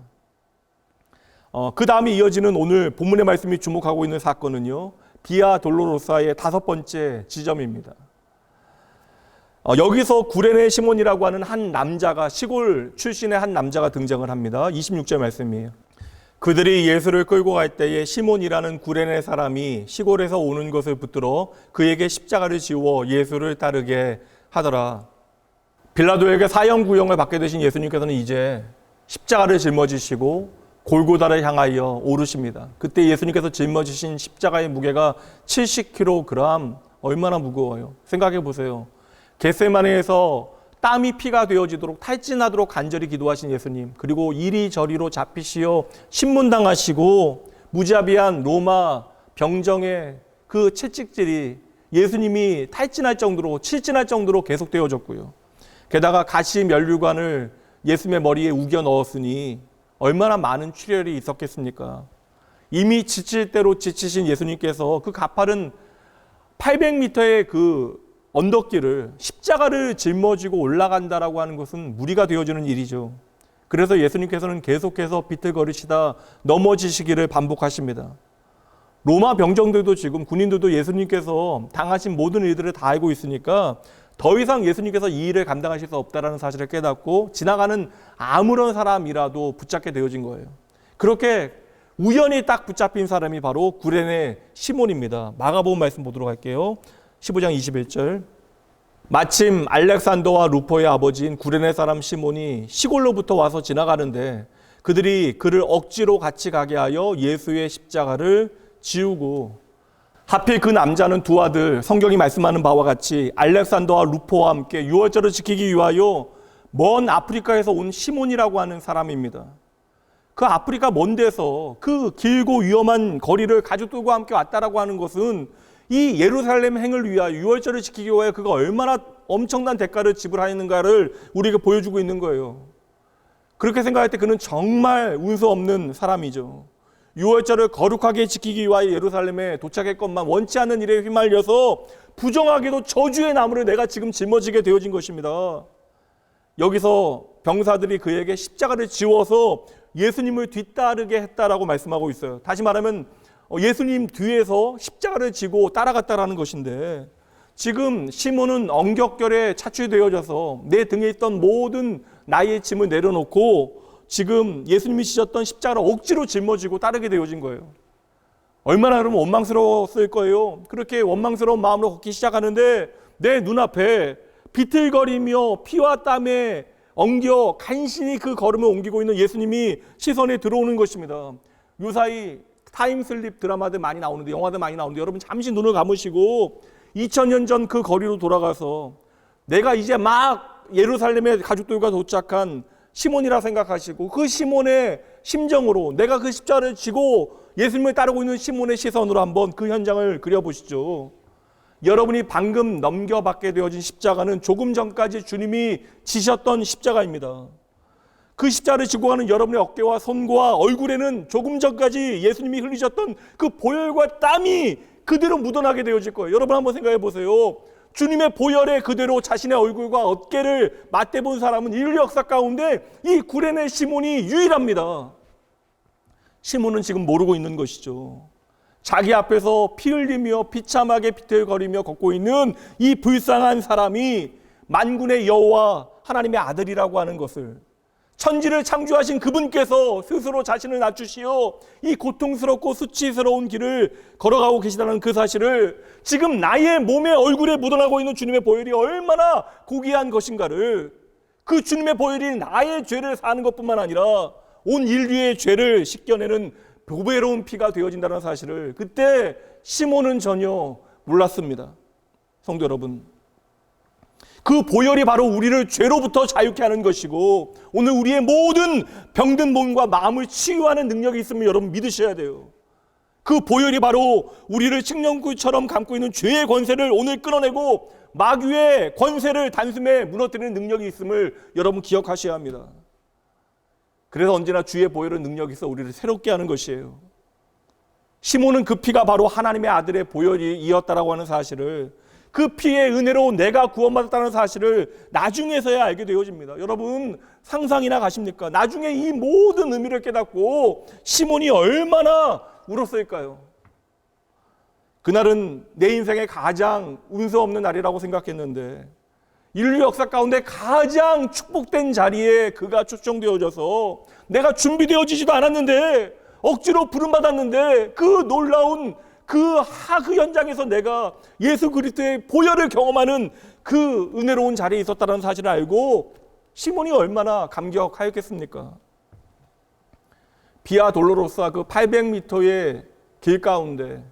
그 다음에 이어지는 오늘 본문의 말씀이 주목하고 있는 사건은요, 비아 돌로로사의 5번째 지점입니다. 여기서 구레네 시몬이라고 하는 한 남자가, 시골 출신의 한 남자가 등장을 합니다. 26절 말씀이에요. 그들이 예수를 끌고 갈 때에 시몬이라는 구레네 사람이 시골에서 오는 것을 붙들어 그에게 십자가를 지워 예수를 따르게 하더라. 빌라도에게 사형 구형을 받게 되신 예수님께서는 이제 십자가를 짊어지시고 골고다를 향하여 오르십니다. 그때 예수님께서 짊어지신 십자가의 무게가 70kg, 얼마나 무거워요. 생각해 보세요. 겟세마네에서 땀이 피가 되어지도록 탈진하도록 간절히 기도하신 예수님, 그리고 이리저리로 잡히시어 신문당하시고 무자비한 로마 병정의 그 채찍질이 예수님이 탈진할 정도로, 칠진할 정도로 계속되어졌고요. 게다가 가시 면류관을 예수님의 머리에 우겨 넣었으니 얼마나 많은 출혈이 있었겠습니까? 이미 지칠 대로 지치신 예수님께서 그 가파른 800m의 그 언덕길을 십자가를 짊어지고 올라간다라고 하는 것은 무리가 되어지는 일이죠. 그래서 예수님께서는 계속해서 비틀거리시다 넘어지시기를 반복하십니다. 로마 병정들도 지금 군인들도 예수님께서 당하신 모든 일들을 다 알고 있으니까 더 이상 예수님께서 이 일을 감당하실 수 없다는 사실을 깨닫고 지나가는 아무런 사람이라도 붙잡게 되어진 거예요. 그렇게 우연히 딱 붙잡힌 사람이 바로 구레네 시몬입니다. 마가복음 말씀 보도록 할게요. 15장 21절. 마침 알렉산더와 루포의 아버지인 구레네 사람 시몬이 시골로부터 와서 지나가는데 그들이 그를 억지로 같이 가게 하여 예수의 십자가를 지우고, 하필 그 남자는 두 아들, 성경이 말씀하는 바와 같이 알렉산더와 루포와 함께 유월절을 지키기 위하여 먼 아프리카에서 온 시몬이라고 하는 사람입니다. 그 아프리카 먼 데서 그 길고 위험한 거리를 가족들과 함께 왔다라고 하는 것은 이 예루살렘 행을 위하여, 유월절을 지키기 위하여 그가 얼마나 엄청난 대가를 지불하였는가를 우리에게 보여주고 있는 거예요. 그렇게 생각할 때 그는 정말 운수 없는 사람이죠. 유월절을 거룩하게 지키기 위하여 예루살렘에 도착했건만 원치 않는 일에 휘말려서 부정하게도 저주의 나무를 내가 지금 짊어지게 되어진 것입니다. 여기서 병사들이 그에게 십자가를 지워서 예수님을 뒤따르게 했다라고 말씀하고 있어요. 다시 말하면 예수님 뒤에서 십자가를 지고 따라갔다라는 것인데, 지금 시몬은 엉격결에 차출되어져서 내 등에 있던 모든 나의 짐을 내려놓고 지금 예수님이 지셨던 십자가를 억지로 짊어지고 따르게 되어진 거예요. 얼마나 그러면 원망스러웠을 거예요. 그렇게 원망스러운 마음으로 걷기 시작하는데 내 눈앞에 비틀거리며 피와 땀에 엉겨 간신히 그 걸음을 옮기고 있는 예수님이 시선에 들어오는 것입니다. 요사이 타임슬립 드라마들 많이 나오는데, 영화들 많이 나오는데, 여러분 잠시 눈을 감으시고 2000년 전 그 거리로 돌아가서 내가 이제 막 예루살렘에 가족들과 도착한 시몬이라 생각하시고 그 시몬의 심정으로, 내가 그 십자가를 지고 예수님을 따르고 있는 시몬의 시선으로 한번 그 현장을 그려보시죠. 여러분이 방금 넘겨받게 되어진 십자가는 조금 전까지 주님이 지셨던 십자가입니다. 그 십자가를 지고 가는 여러분의 어깨와 손과 얼굴에는 조금 전까지 예수님이 흘리셨던 그 보혈과 땀이 그대로 묻어나게 되어질 거예요. 여러분 한번 생각해 보세요. 주님의 보혈에 그대로 자신의 얼굴과 어깨를 맞대본 사람은 인류 역사 가운데 이 구레네 시몬이 유일합니다. 시몬은 지금 모르고 있는 것이죠. 자기 앞에서 피 흘리며 비참하게 비틀거리며 걷고 있는 이 불쌍한 사람이 만군의 여호와 하나님의 아들이라고 하는 것을, 천지를 창조하신 그분께서 스스로 자신을 낮추시어 이 고통스럽고 수치스러운 길을 걸어가고 계시다는 그 사실을, 지금 나의 몸에 얼굴에 묻어나고 있는 주님의 보혈이 얼마나 고귀한 것인가를, 그 주님의 보혈이 나의 죄를 사는 것뿐만 아니라 온 인류의 죄를 씻겨내는 보배로운 피가 되어진다는 사실을 그때 시몬은 전혀 몰랐습니다. 성도 여러분, 그 보혈이 바로 우리를 죄로부터 자유케 하는 것이고 오늘 우리의 모든 병든 몸과 마음을 치유하는 능력이 있음을 여러분 믿으셔야 돼요. 그 보혈이 바로 우리를 식령구처럼 감고 있는 죄의 권세를 오늘 끊어내고 마귀의 권세를 단숨에 무너뜨리는 능력이 있음을 여러분 기억하셔야 합니다. 그래서 언제나 주의 보혈의 능력이 있어 우리를 새롭게 하는 것이에요. 시몬은 그 피가 바로 하나님의 아들의 보혈이었다라고 하는 사실을, 그 피의 은혜로 내가 구원받았다는 사실을 나중에서야 알게 되어집니다. 여러분 상상이나 가십니까? 나중에 이 모든 의미를 깨닫고 시몬이 얼마나 울었을까요? 그날은 내 인생의 가장 운수 없는 날이라고 생각했는데 인류 역사 가운데 가장 축복된 자리에 그가 초청되어져서 내가 준비되어지지도 않았는데 억지로 부름받았는데 그 놀라운 그 현장에서 내가 예수 그리스도의 보혈을 경험하는 그 은혜로운 자리에 있었다는 사실을 알고 시몬이 얼마나 감격하였겠습니까? 비아 돌로로사 그 800m의 길 가운데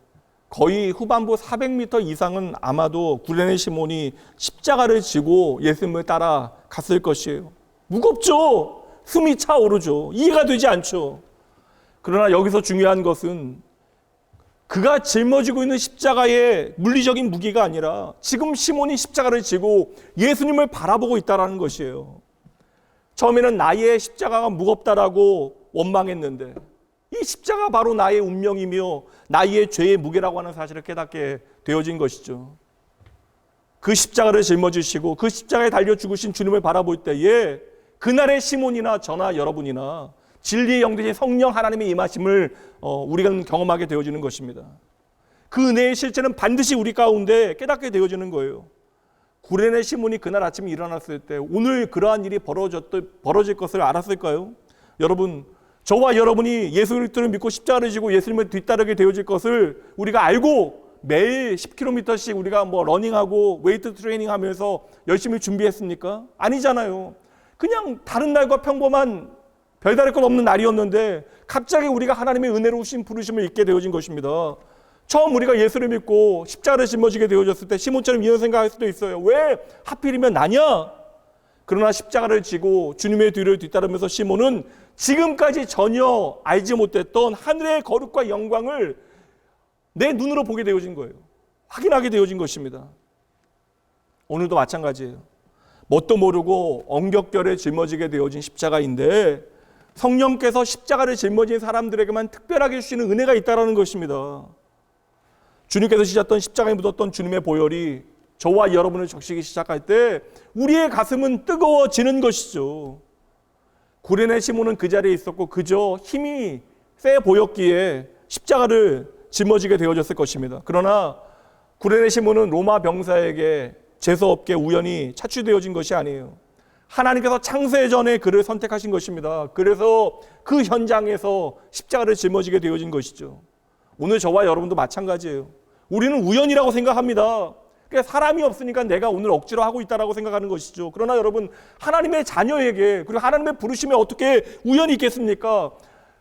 거의 후반부 400m 이상은 아마도 구레네 시몬이 십자가를 지고 예수님을 따라 갔을 것이에요. 무겁죠. 숨이 차오르죠. 이해가 되지 않죠. 그러나 여기서 중요한 것은 그가 짊어지고 있는 십자가의 물리적인 무게가 아니라 지금 시몬이 십자가를 지고 예수님을 바라보고 있다는 것이에요. 처음에는 나의 십자가가 무겁다라고 원망했는데 이 십자가 바로 나의 운명이며 나의 죄의 무게라고 하는 사실을 깨닫게 되어진 것이죠. 그 십자가를 짊어지시고 그 십자가에 달려 죽으신 주님을 바라볼 때에 그날의 시몬이나 저나 여러분이나 진리의 영 되신 성령 하나님의 임하심을 우리가 경험하게 되어지는 것입니다. 그 은혜의 실체는 반드시 우리 가운데 깨닫게 되어지는 거예요. 구레네 시몬이 그날 아침에 일어났을 때 오늘 그러한 일이 벌어질 것을 알았을까요? 여러분, 저와 여러분이 예수 그리스도를 믿고 십자가를 지고 예수님을 뒤따르게 되어질 것을 우리가 알고 매일 10km씩 우리가 러닝하고 웨이트 트레이닝 하면서 열심히 준비했습니까? 아니잖아요. 그냥 다른 날과 평범한 별다를 것 없는 날이었는데 갑자기 우리가 하나님의 은혜로우신 부르심을 잊게 되어진 것입니다. 처음 우리가 예수를 믿고 십자가를 짊어지게 되어졌을 때 시몬처럼 이런 생각할 수도 있어요. 왜 하필이면 나냐? 그러나 십자가를 지고 주님의 뒤를 뒤따르면서 시몬은 지금까지 전혀 알지 못했던 하늘의 거룩과 영광을 내 눈으로 보게 되어진 거예요. 확인하게 되어진 것입니다. 오늘도 마찬가지예요. 뭣도 모르고 엉겹결에 짊어지게 되어진 십자가인데 성령께서 십자가를 짊어진 사람들에게만 특별하게 주시는 은혜가 있다는 것입니다. 주님께서 지셨던 십자가에 묻었던 주님의 보혈이 저와 여러분을 적시기 시작할 때 우리의 가슴은 뜨거워지는 것이죠. 구레네 시몬은 그 자리에 있었고 그저 힘이 세 보였기에 십자가를 짊어지게 되어졌을 것입니다. 그러나 구레네 시몬은 로마 병사에게 재수없게 우연히 차출되어진 것이 아니에요. 하나님께서 창세 전에 그를 선택하신 것입니다. 그래서 그 현장에서 십자가를 짊어지게 되어진 것이죠. 오늘 저와 여러분도 마찬가지예요. 우리는 우연이라고 생각합니다. 그러니까 사람이 없으니까 내가 오늘 억지로 하고 있다라고 생각하는 것이죠. 그러나 여러분, 하나님의 자녀에게 그리고 하나님의 부르심에 어떻게 우연이 있겠습니까?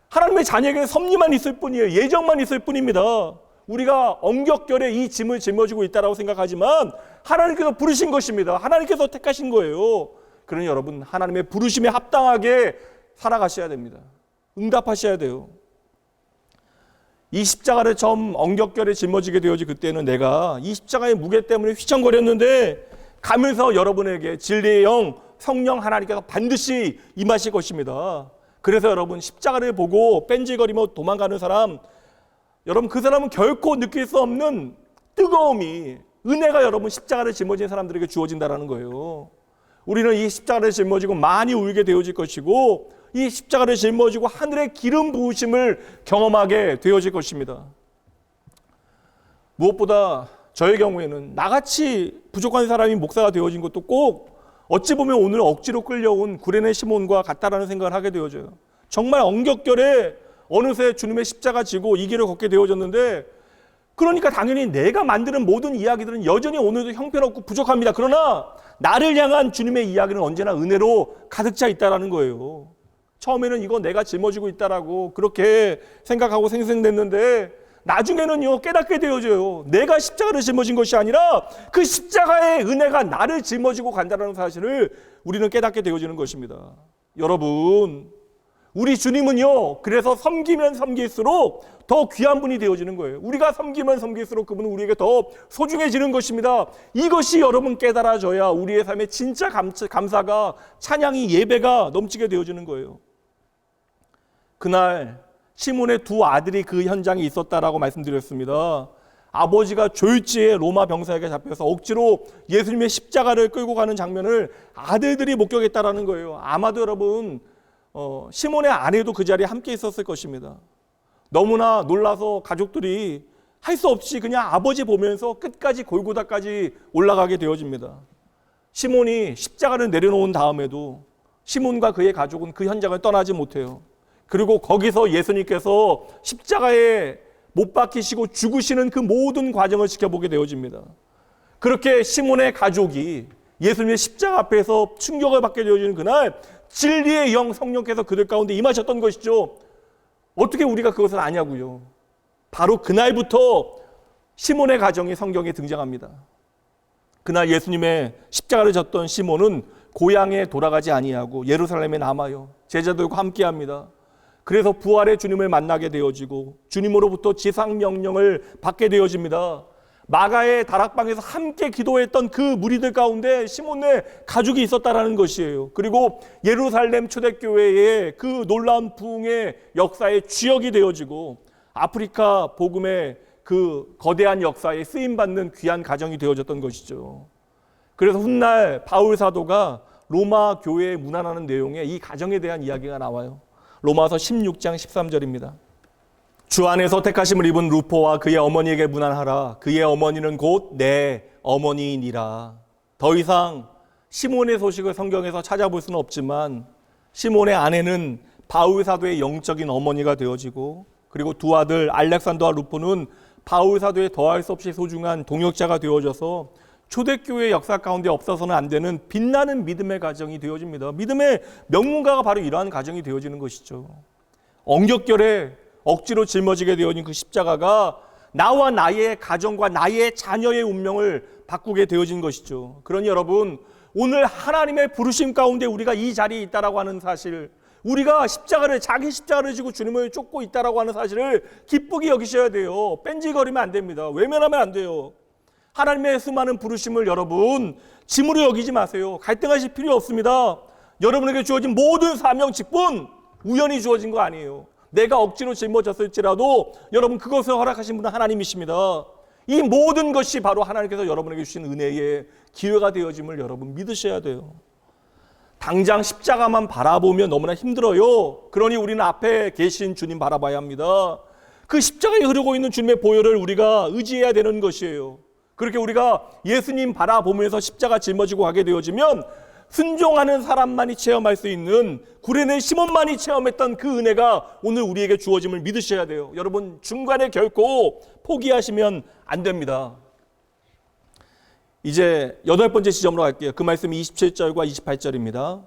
하나님의 자녀에게는 섭리만 있을 뿐이에요. 예정만 있을 뿐입니다. 우리가 엉겹결에 이 짐을 짊어지고 있다라고 생각하지만 하나님께서 부르신 것입니다. 하나님께서 택하신 거예요. 그러니 여러분, 하나님의 부르심에 합당하게 살아가셔야 됩니다. 응답하셔야 돼요. 이 십자가를 처음 엉겹결에 짊어지게 되어지 그때는 내가 이 십자가의 무게 때문에 휘청거렸는데 가면서 여러분에게 진리의 영, 성령 하나님께서 반드시 임하실 것입니다. 그래서 여러분, 십자가를 보고 뺀질거리며 도망가는 사람, 여러분 그 사람은 결코 느낄 수 없는 뜨거움이, 은혜가 여러분 십자가를 짊어진 사람들에게 주어진다는 거예요. 우리는 이 십자가를 짊어지고 많이 울게 되어질 것이고 이 십자가를 짊어지고 하늘의 기름 부으심을 경험하게 되어질 것입니다. 무엇보다 저의 경우에는 나같이 부족한 사람이 목사가 되어진 것도 꼭 어찌 보면 오늘 억지로 끌려온 구레네 시몬과 같다라는 생각을 하게 되어져요. 정말 엉겹결에 어느새 주님의 십자가 지고 이 길을 걷게 되어졌는데, 그러니까 당연히 내가 만드는 모든 이야기들은 여전히 오늘도 형편없고 부족합니다. 그러나 나를 향한 주님의 이야기는 언제나 은혜로 가득 차 있다라는 거예요. 처음에는 이거 내가 짊어지고 있다라고 그렇게 생각하고 생생됐는데 나중에는요 깨닫게 되어져요. 내가 십자가를 짊어진 것이 아니라 그 십자가의 은혜가 나를 짊어지고 간다는 사실을 우리는 깨닫게 되어지는 것입니다. 여러분, 우리 주님은요, 그래서 섬기면 섬길수록 더 귀한 분이 되어지는 거예요. 우리가 섬기면 섬길수록 그분은 우리에게 더 소중해지는 것입니다. 이것이 여러분 깨달아져야 우리의 삶에 진짜 감사가, 찬양이, 예배가 넘치게 되어지는 거예요. 그날 시몬의 두 아들이 그 현장에 있었다라고 말씀드렸습니다. 아버지가 졸지에 로마 병사에게 잡혀서 억지로 예수님의 십자가를 끌고 가는 장면을 아들들이 목격했다라는 거예요. 아마도 여러분 시몬의 아내도 그 자리에 함께 있었을 것입니다. 너무나 놀라서 가족들이 할 수 없이 그냥 아버지 보면서 끝까지 골고다까지 올라가게 되어집니다. 시몬이 십자가를 내려놓은 다음에도 시몬과 그의 가족은 그 현장을 떠나지 못해요. 그리고 거기서 예수님께서 십자가에 못 박히시고 죽으시는 그 모든 과정을 지켜보게 되어집니다. 그렇게 시몬의 가족이 예수님의 십자가 앞에서 충격을 받게 되어지는 그날 진리의 영 성령께서 그들 가운데 임하셨던 것이죠. 어떻게 우리가 그것을 아냐고요. 바로 그날부터 시몬의 가정이 성경에 등장합니다. 그날 예수님의 십자가를 졌던 시몬은 고향에 돌아가지 아니하고 예루살렘에 남아요. 제자들과 함께합니다. 그래서 부활의 주님을 만나게 되어지고 주님으로부터 지상명령을 받게 되어집니다. 마가의 다락방에서 함께 기도했던 그 무리들 가운데 시몬의 가족이 있었다라는 것이에요. 그리고 예루살렘 초대교회의 그 놀라운 부흥의 역사의 주역이 되어지고 아프리카 복음의 그 거대한 역사에 쓰임받는 귀한 가정이 되어졌던 것이죠. 그래서 훗날 바울 사도가 로마 교회에 문안하는 내용에 이 가정에 대한 이야기가 나와요. 로마서 16장 13절입니다. 주 안에서 택하심을 입은 루포와 그의 어머니에게 문안하라. 그의 어머니는 곧 내 어머니이니라. 더 이상 시몬의 소식을 성경에서 찾아볼 수는 없지만 시몬의 아내는 바울 사도의 영적인 어머니가 되어지고 그리고 두 아들 알렉산더와 루포는 바울 사도의 더할 수 없이 소중한 동역자가 되어져서 초대교회 역사 가운데 없어서는 안 되는 빛나는 믿음의 가정이 되어집니다. 믿음의 명문가가 바로 이러한 가정이 되어지는 것이죠. 엉격결에 억지로 짊어지게 되어진 그 십자가가 나와 나의 가정과 나의 자녀의 운명을 바꾸게 되어진 것이죠. 그러니 여러분, 오늘 하나님의 부르심 가운데 우리가 이 자리에 있다라고 하는 사실, 우리가 자기 십자가를 지고 주님을 쫓고 있다라고 하는 사실을 기쁘게 여기셔야 돼요. 뺀질거리면 안 됩니다. 외면하면 안 돼요. 하나님의 수많은 부르심을 여러분 짐으로 여기지 마세요. 갈등하실 필요 없습니다. 여러분에게 주어진 모든 사명 직분 우연히 주어진 거 아니에요. 내가 억지로 짊어졌을지라도 여러분 그것을 허락하신 분은 하나님이십니다. 이 모든 것이 바로 하나님께서 여러분에게 주신 은혜의 기회가 되어짐을 여러분 믿으셔야 돼요. 당장 십자가만 바라보면 너무나 힘들어요. 그러니 우리는 앞에 계신 주님 바라봐야 합니다. 그 십자가에 흐르고 있는 주님의 보혈을 우리가 의지해야 되는 것이에요. 그렇게 우리가 예수님 바라보면서 십자가 짊어지고 가게 되어지면 순종하는 사람만이 체험할 수 있는 구레네 시몬만이 체험했던 그 은혜가 오늘 우리에게 주어짐을 믿으셔야 돼요. 여러분 중간에 결코 포기하시면 안 됩니다. 이제 8번째 지점으로 갈게요. 그 말씀이 27절과 28절입니다.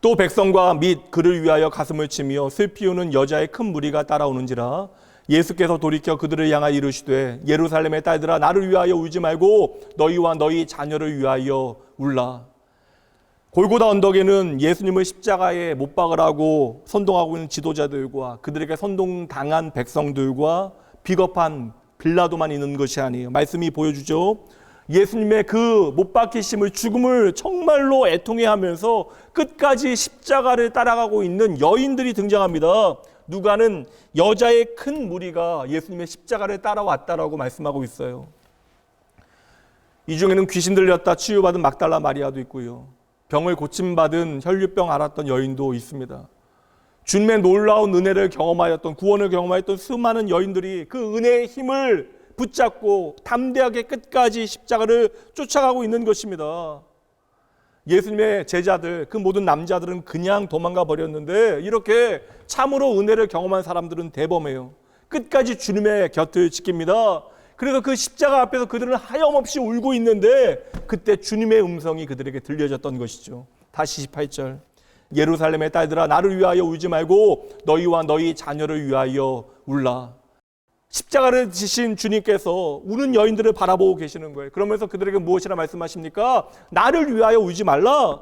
또 백성과 및 그를 위하여 가슴을 치며 슬피 우는 여자의 큰 무리가 따라오는지라 예수께서 돌이켜 그들을 향하여 이르시되 예루살렘의 딸들아 나를 위하여 울지 말고 너희와 너희 자녀를 위하여 울라. 골고다 언덕에는 예수님을 십자가에 못 박으라고 선동하고 있는 지도자들과 그들에게 선동당한 백성들과 비겁한 빌라도만 있는 것이 아니에요. 말씀이 보여주죠. 예수님의 그 못 박히심을 죽음을 정말로 애통해하면서 끝까지 십자가를 따라가고 있는 여인들이 등장합니다. 누가는 여자의 큰 무리가 예수님의 십자가를 따라왔다라고 말씀하고 있어요. 이 중에는 귀신 들렸다 치유받은 막달라 마리아도 있고요. 병을 고침받은 혈류병 앓았던 여인도 있습니다. 주님의 놀라운 은혜를 경험하였던 구원을 경험하였던 수많은 여인들이 그 은혜의 힘을 붙잡고 담대하게 끝까지 십자가를 쫓아가고 있는 것입니다. 예수님의 제자들, 그 모든 남자들은 그냥 도망가 버렸는데 이렇게 참으로 은혜를 경험한 사람들은 대범해요. 끝까지 주님의 곁을 지킵니다. 그래서 그 십자가 앞에서 그들은 하염없이 울고 있는데 그때 주님의 음성이 그들에게 들려졌던 것이죠. 다시 28절. 예루살렘의 딸들아 나를 위하여 울지 말고 너희와 너희 자녀를 위하여 울라. 십자가를 지신 주님께서 우는 여인들을 바라보고 계시는 거예요. 그러면서 그들에게 무엇이라 말씀하십니까? 나를 위하여 울지 말라.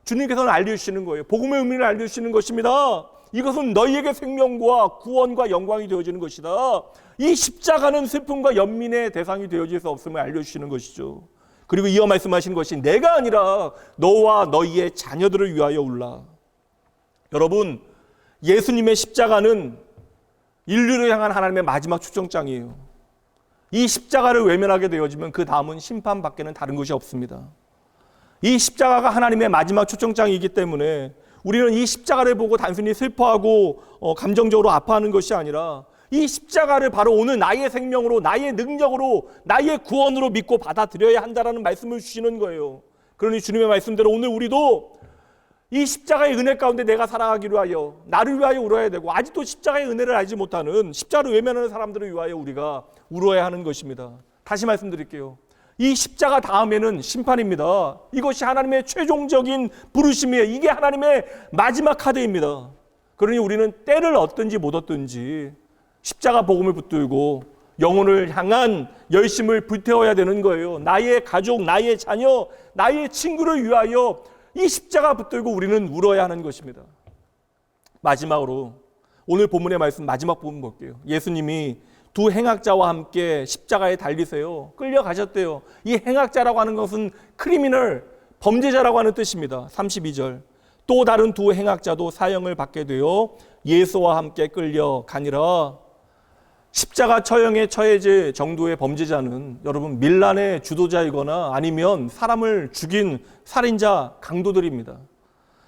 주님께서는 알려주시는 거예요. 복음의 의미를 알려주시는 것입니다. 이것은 너희에게 생명과 구원과 영광이 되어지는 것이다. 이 십자가는 슬픔과 연민의 대상이 되어질 수 없음을 알려주시는 것이죠. 그리고 이어 말씀하신 것이 내가 아니라 너와 너희의 자녀들을 위하여 울라. 여러분, 예수님의 십자가는 인류를 향한 하나님의 마지막 초청장이에요. 이 십자가를 외면하게 되어지면 그 다음은 심판밖에는 다른 것이 없습니다. 이 십자가가 하나님의 마지막 초청장이기 때문에 우리는 이 십자가를 보고 단순히 슬퍼하고 감정적으로 아파하는 것이 아니라 이 십자가를 바로 오늘 나의 생명으로, 나의 능력으로, 나의 구원으로 믿고 받아들여야 한다는 말씀을 주시는 거예요. 그러니 주님의 말씀대로 오늘 우리도 이 십자가의 은혜 가운데 내가 살아가기로 하여 나를 위하여 울어야 되고, 아직도 십자가의 은혜를 알지 못하는, 십자가를 외면하는 사람들을 위하여 우리가 울어야 하는 것입니다. 다시 말씀드릴게요. 이 십자가 다음에는 심판입니다. 이것이 하나님의 최종적인 부르심이에요. 이게 하나님의 마지막 카드입니다. 그러니 우리는 때를 얻든지 못 얻든지 십자가 복음을 붙들고 영혼을 향한 열심을 불태워야 되는 거예요. 나의 가족, 나의 자녀, 나의 친구를 위하여 이 십자가 붙들고 우리는 울어야 하는 것입니다. 마지막으로 오늘 본문의 말씀 마지막 부분 볼게요. 예수님이 두 행악자와 함께 십자가에 달리세요. 끌려가셨대요. 이 행악자라고 하는 것은 크리미널, 범죄자라고 하는 뜻입니다. 32절. 또 다른 두 행악자도 사형을 받게 되어 예수와 함께 끌려가니라. 십자가 처형에 처해질 정도의 범죄자는 여러분 밀란의 주도자이거나 아니면 사람을 죽인 살인자, 강도들입니다.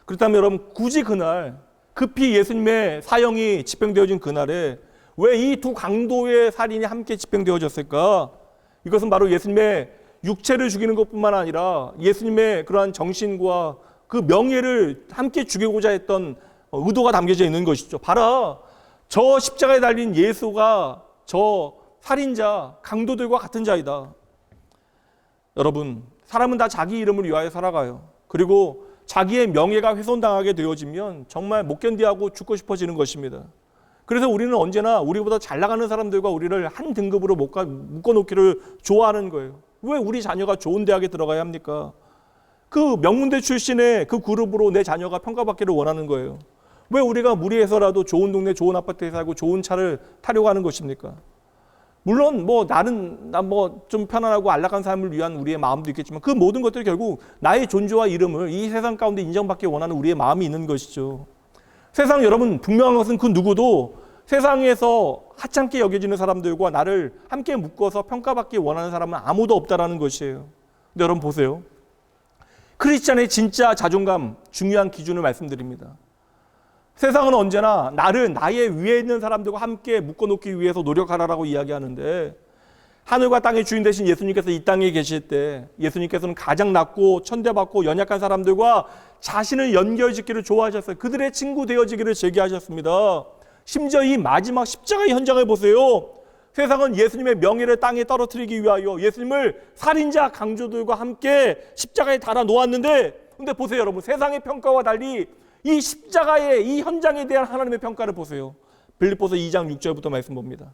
그렇다면 여러분 굳이 그날 급히 예수님의 사형이 집행되어진 그날에 왜 이 두 강도의 살인이 함께 집행되어졌을까? 이것은 바로 예수님의 육체를 죽이는 것뿐만 아니라 예수님의 그러한 정신과 그 명예를 함께 죽이고자 했던 의도가 담겨져 있는 것이죠. 봐라, 저 십자가에 달린 예수가 저 살인자, 강도들과 같은 자이다. 여러분, 사람은 다 자기 이름을 위하여 살아가요. 그리고 자기의 명예가 훼손당하게 되어지면 정말 못 견디하고 죽고 싶어지는 것입니다. 그래서 우리는 언제나 우리보다 잘 나가는 사람들과 우리를 한 등급으로 묶어놓기를 좋아하는 거예요. 왜 우리 자녀가 좋은 대학에 들어가야 합니까? 그 명문대 출신의 그 그룹으로 내 자녀가 평가받기를 원하는 거예요. 왜 우리가 무리해서라도 좋은 동네, 좋은 아파트에 살고 좋은 차를 타려고 하는 것입니까? 물론 나는 좀 편안하고 안락한 삶을 위한 우리의 마음도 있겠지만 그 모든 것들이 결국 나의 존재와 이름을 이 세상 가운데 인정받기 원하는 우리의 마음이 있는 것이죠. 세상 여러분 분명한 것은 그 누구도 세상에서 하찮게 여겨지는 사람들과 나를 함께 묶어서 평가받기 원하는 사람은 아무도 없다라는 것이에요. 근데 여러분 보세요. 크리스찬의 진짜 자존감, 중요한 기준을 말씀드립니다. 세상은 언제나 나를 나의 위에 있는 사람들과 함께 묶어놓기 위해서 노력하라라고 이야기하는데, 하늘과 땅의 주인 되신 예수님께서 이 땅에 계실 때 예수님께서는 가장 낮고 천대받고 연약한 사람들과 자신을 연결짓기를 좋아하셨어요. 그들의 친구 되어지기를 즐겨하셨습니다. 심지어 이 마지막 십자가의 현장을 보세요. 세상은 예수님의 명예를 땅에 떨어뜨리기 위하여 예수님을 살인자, 강조들과 함께 십자가에 달아 놓았는데, 근데 보세요 여러분, 세상의 평가와 달리 이 십자가의 이 현장에 대한 하나님의 평가를 보세요. 빌립보서 2장 6절부터 말씀 봅니다.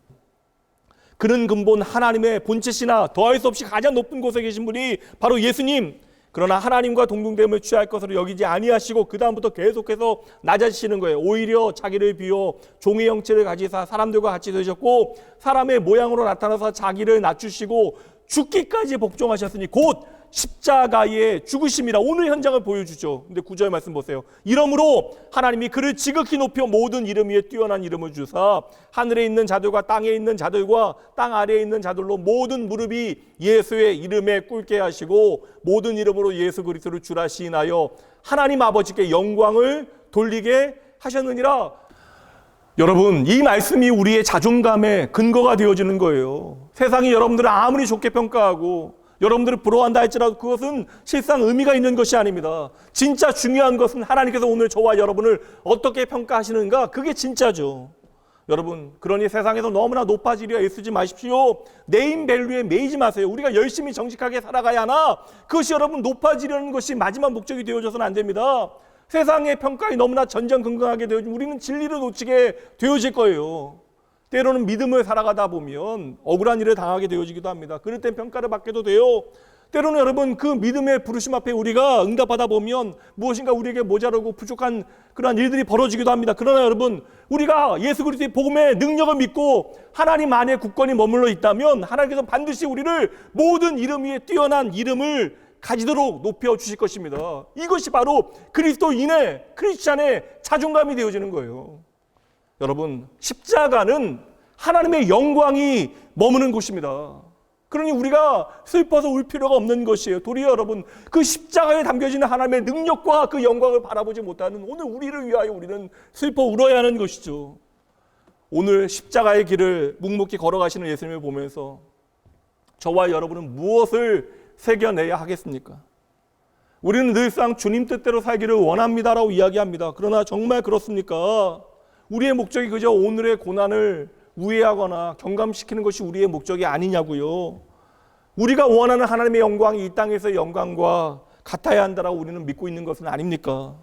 그는 근본 하나님의 본체시나 더할 수 없이 가장 높은 곳에 계신 분이 바로 예수님. 그러나 하나님과 동등됨을 취할 것으로 여기지 아니하시고 그 다음부터 계속해서 낮아지시는 거예요. 오히려 자기를 비워 종의 형체를 가지사 사람들과 같이 되셨고 사람의 모양으로 나타나서 자기를 낮추시고 죽기까지 복종하셨으니 곧 십자가의 죽으심이라. 오늘 현장을 보여주죠. 근데 9절 말씀 보세요. 이러므로 하나님이 그를 지극히 높여 모든 이름 위에 뛰어난 이름을 주사 하늘에 있는 자들과 땅에 있는 자들과 땅 아래에 있는 자들로 모든 무릎이 예수의 이름에 꿇게 하시고 모든 이름으로 예수 그리스도를 주라 시인하여 하나님 아버지께 영광을 돌리게 하셨느니라. 여러분, 이 말씀이 우리의 자존감의 근거가 되어지는 거예요. 세상이 여러분들을 아무리 좋게 평가하고 여러분들을 부러워한다 할지라도 그것은 실상 의미가 있는 것이 아닙니다. 진짜 중요한 것은 하나님께서 오늘 저와 여러분을 어떻게 평가하시는가, 그게 진짜죠. 여러분, 그러니 세상에서 너무나 높아지려 애쓰지 마십시오. 네임밸류에 매이지 마세요. 우리가 열심히 정직하게 살아가야 하나, 그것이 여러분 높아지려는 것이 마지막 목적이 되어져서는 안 됩니다. 세상의 평가에 너무나 전전긍긍하게 되어지면 우리는 진리를 놓치게 되어질 거예요. 때로는 믿음을 살아가다 보면 억울한 일을 당하게 되어지기도 합니다. 그럴 땐 평가를 받게도 돼요. 때로는 여러분 그 믿음의 부르심 앞에 우리가 응답하다 보면 무엇인가 우리에게 모자라고 부족한 그러한 일들이 벌어지기도 합니다. 그러나 여러분 우리가 예수 그리스도의 복음의 능력을 믿고 하나님 안에 굳건히 머물러 있다면 하나님께서 반드시 우리를 모든 이름 위에 뛰어난 이름을 가지도록 높여주실 것입니다. 이것이 바로 그리스도인의 크리스찬의 자존감이 되어지는 거예요. 여러분 십자가는 하나님의 영광이 머무는 곳입니다. 그러니 우리가 슬퍼서 울 필요가 없는 것이에요. 도리어 여러분 그 십자가에 담겨지는 하나님의 능력과 그 영광을 바라보지 못하는 오늘 우리를 위하여 우리는 슬퍼 울어야 하는 것이죠. 오늘 십자가의 길을 묵묵히 걸어가시는 예수님을 보면서 저와 여러분은 무엇을 새겨내야 하겠습니까? 우리는 늘상 주님 뜻대로 살기를 원합니다라고 이야기합니다. 그러나 정말 그렇습니까? 우리의 목적이 그저 오늘의 고난을 우회하거나 경감시키는 것이 우리의 목적이 아니냐고요. 우리가 원하는 하나님의 영광이 이 땅에서의 영광과 같아야 한다라고 우리는 믿고 있는 것은 아닙니까?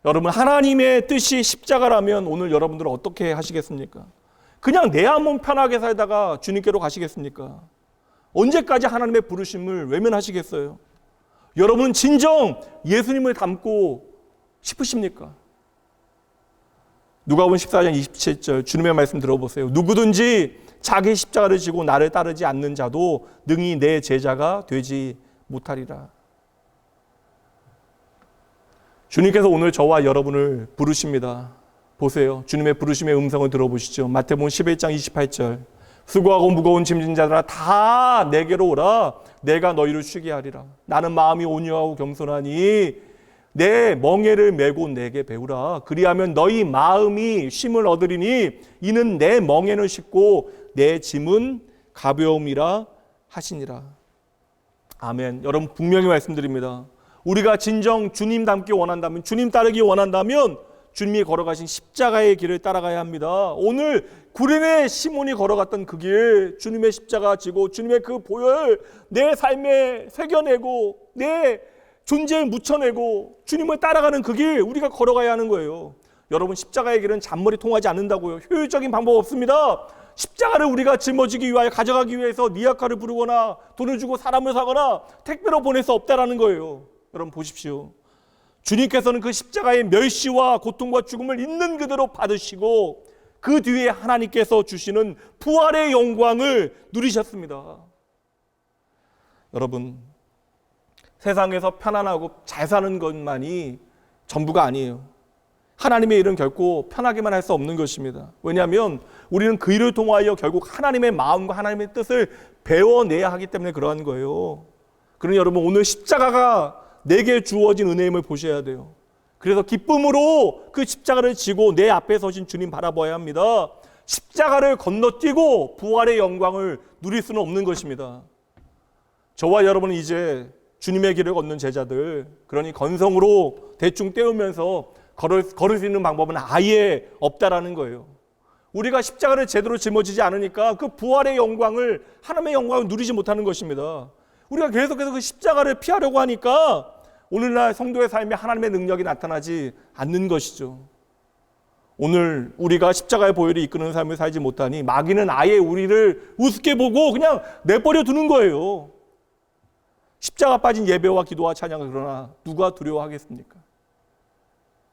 여러분 하나님의 뜻이 십자가라면 오늘 여러분들은 어떻게 하시겠습니까? 그냥 내 한 몸 편하게 살다가 주님께로 가시겠습니까? 언제까지 하나님의 부르심을 외면하시겠어요? 여러분은 진정 예수님을 닮고 싶으십니까? 누가복음 14장 27절 주님의 말씀 들어보세요. 누구든지 자기 십자가를 지고 나를 따르지 않는 자도 능히 내 제자가 되지 못하리라. 주님께서 오늘 저와 여러분을 부르십니다. 보세요. 주님의 부르심의 음성을 들어보시죠. 마태복음 11장 28절 수고하고 무거운 짐진 자들아 다 내게로 오라 내가 너희를 쉬게 하리라. 나는 마음이 온유하고 겸손하니 내 멍에를 메고 내게 배우라. 그리하면 너희 마음이 쉼을 얻으리니 이는 내 멍에는 쉽고 내 짐은 가벼움이라 하시니라. 아멘. 여러분 분명히 말씀드립니다. 우리가 진정 주님 닮기 원한다면 주님 따르기 원한다면 주님이 걸어가신 십자가의 길을 따라가야 합니다. 오늘 구레네 시몬이 걸어갔던 그 길 주님의 십자가 지고 주님의 그 보혈 내 삶에 새겨내고 내 존재에 묻혀내고 주님을 따라가는 그 길 우리가 걸어가야 하는 거예요. 여러분 십자가의 길은 잔머리 통하지 않는다고요. 효율적인 방법 없습니다. 십자가를 우리가 짊어지기 위하여 가져가기 위해서 리아카를 부르거나 돈을 주고 사람을 사거나 택배로 보낼 수 없다라는 거예요. 여러분 보십시오. 주님께서는 그 십자가의 멸시와 고통과 죽음을 있는 그대로 받으시고 그 뒤에 하나님께서 주시는 부활의 영광을 누리셨습니다. 여러분 세상에서 편안하고 잘 사는 것만이 전부가 아니에요. 하나님의 일은 결코 편하게만 할 수 없는 것입니다. 왜냐하면 우리는 그 일을 통하여 결국 하나님의 마음과 하나님의 뜻을 배워내야 하기 때문에 그러한 거예요. 그러니 여러분 오늘 십자가가 내게 주어진 은혜임을 보셔야 돼요. 그래서 기쁨으로 그 십자가를 지고 내 앞에 서신 주님 바라봐야 합니다. 십자가를 건너뛰고 부활의 영광을 누릴 수는 없는 것입니다. 저와 여러분은 이제 주님의 길을 걷는 제자들, 그러니 건성으로 대충 때우면서 걸을 수 있는 방법은 아예 없다라는 거예요. 우리가 십자가를 제대로 짊어지지 않으니까 그 부활의 영광을, 하나님의 영광을 누리지 못하는 것입니다. 우리가 계속해서 그 십자가를 피하려고 하니까 오늘날 성도의 삶에 하나님의 능력이 나타나지 않는 것이죠. 오늘 우리가 십자가의 보혈이 이끄는 삶을 살지 못하니 마귀는 아예 우리를 우습게 보고 그냥 내버려 두는 거예요. 십자가 빠진 예배와 기도와 찬양을 그러나 누가 두려워하겠습니까?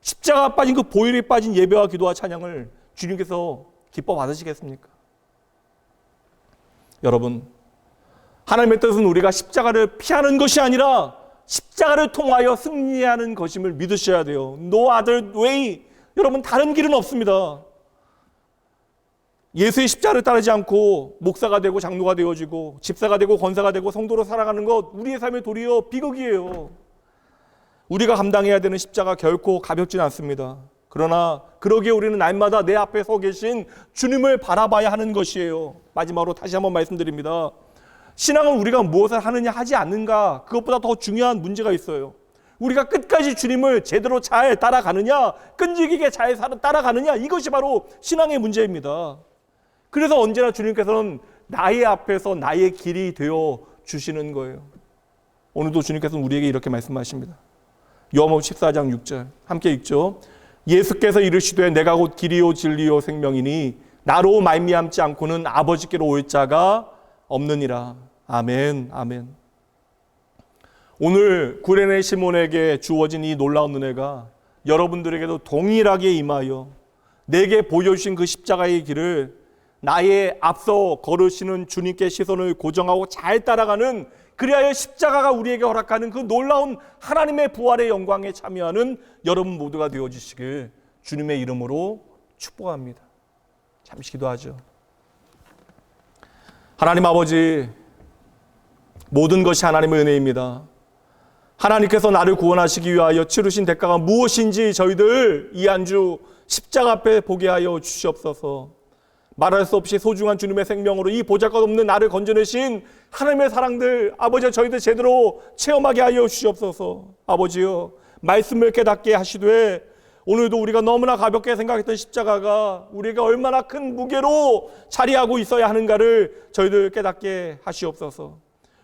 십자가 빠진 그 보혈이 빠진 예배와 기도와 찬양을 주님께서 기뻐 받으시겠습니까? 여러분, 하나님의 뜻은 우리가 십자가를 피하는 것이 아니라 십자가를 통하여 승리하는 것임을 믿으셔야 돼요. No other way. 여러분, 다른 길은 없습니다. 예수의 십자가를 따르지 않고 목사가 되고 장로가 되어지고 집사가 되고 권사가 되고 성도로 살아가는 것, 우리의 삶의 도리어 비극이에요. 우리가 감당해야 되는 십자가 결코 가볍진 않습니다. 그러나 그러기에 우리는 날마다 내 앞에 서 계신 주님을 바라봐야 하는 것이에요. 마지막으로 다시 한번 말씀드립니다. 신앙은 우리가 무엇을 하느냐 하지 않는가, 그것보다 더 중요한 문제가 있어요. 우리가 끝까지 주님을 제대로 잘 따라가느냐, 끈질기게 잘 따라가느냐, 이것이 바로 신앙의 문제입니다. 그래서 언제나 주님께서는 나의 앞에서 나의 길이 되어 주시는 거예요. 오늘도 주님께서는 우리에게 이렇게 말씀하십니다. 요한복음 14장 6절 함께 읽죠. 예수께서 이르시되 내가 곧 길이요 진리요 생명이니 나로 말미암지 않고는 아버지께로 올 자가 없느니라. 아멘, 아멘. 오늘 구레네 시몬에게 주어진 이 놀라운 은혜가 여러분들에게도 동일하게 임하여 내게 보여주신 그 십자가의 길을 나의 앞서 걸으시는 주님께 시선을 고정하고 잘 따라가는, 그리하여 십자가가 우리에게 허락하는 그 놀라운 하나님의 부활의 영광에 참여하는 여러분 모두가 되어주시길 주님의 이름으로 축복합니다. 잠시 기도하죠. 하나님 아버지, 모든 것이 하나님의 은혜입니다. 하나님께서 나를 구원하시기 위하여 치르신 대가가 무엇인지 저희들 이 한 주 십자가 앞에 보게 하여 주시옵소서. 말할 수 없이 소중한 주님의 생명으로 이 보잘것없는 나를 건져내신 하나님의 사랑들, 아버지 저희들 제대로 체험하게 하여 주시옵소서. 아버지요, 말씀을 깨닫게 하시되 오늘도 우리가 너무나 가볍게 생각했던 십자가가 우리가 얼마나 큰 무게로 자리하고 있어야 하는가를 저희들 깨닫게 하시옵소서.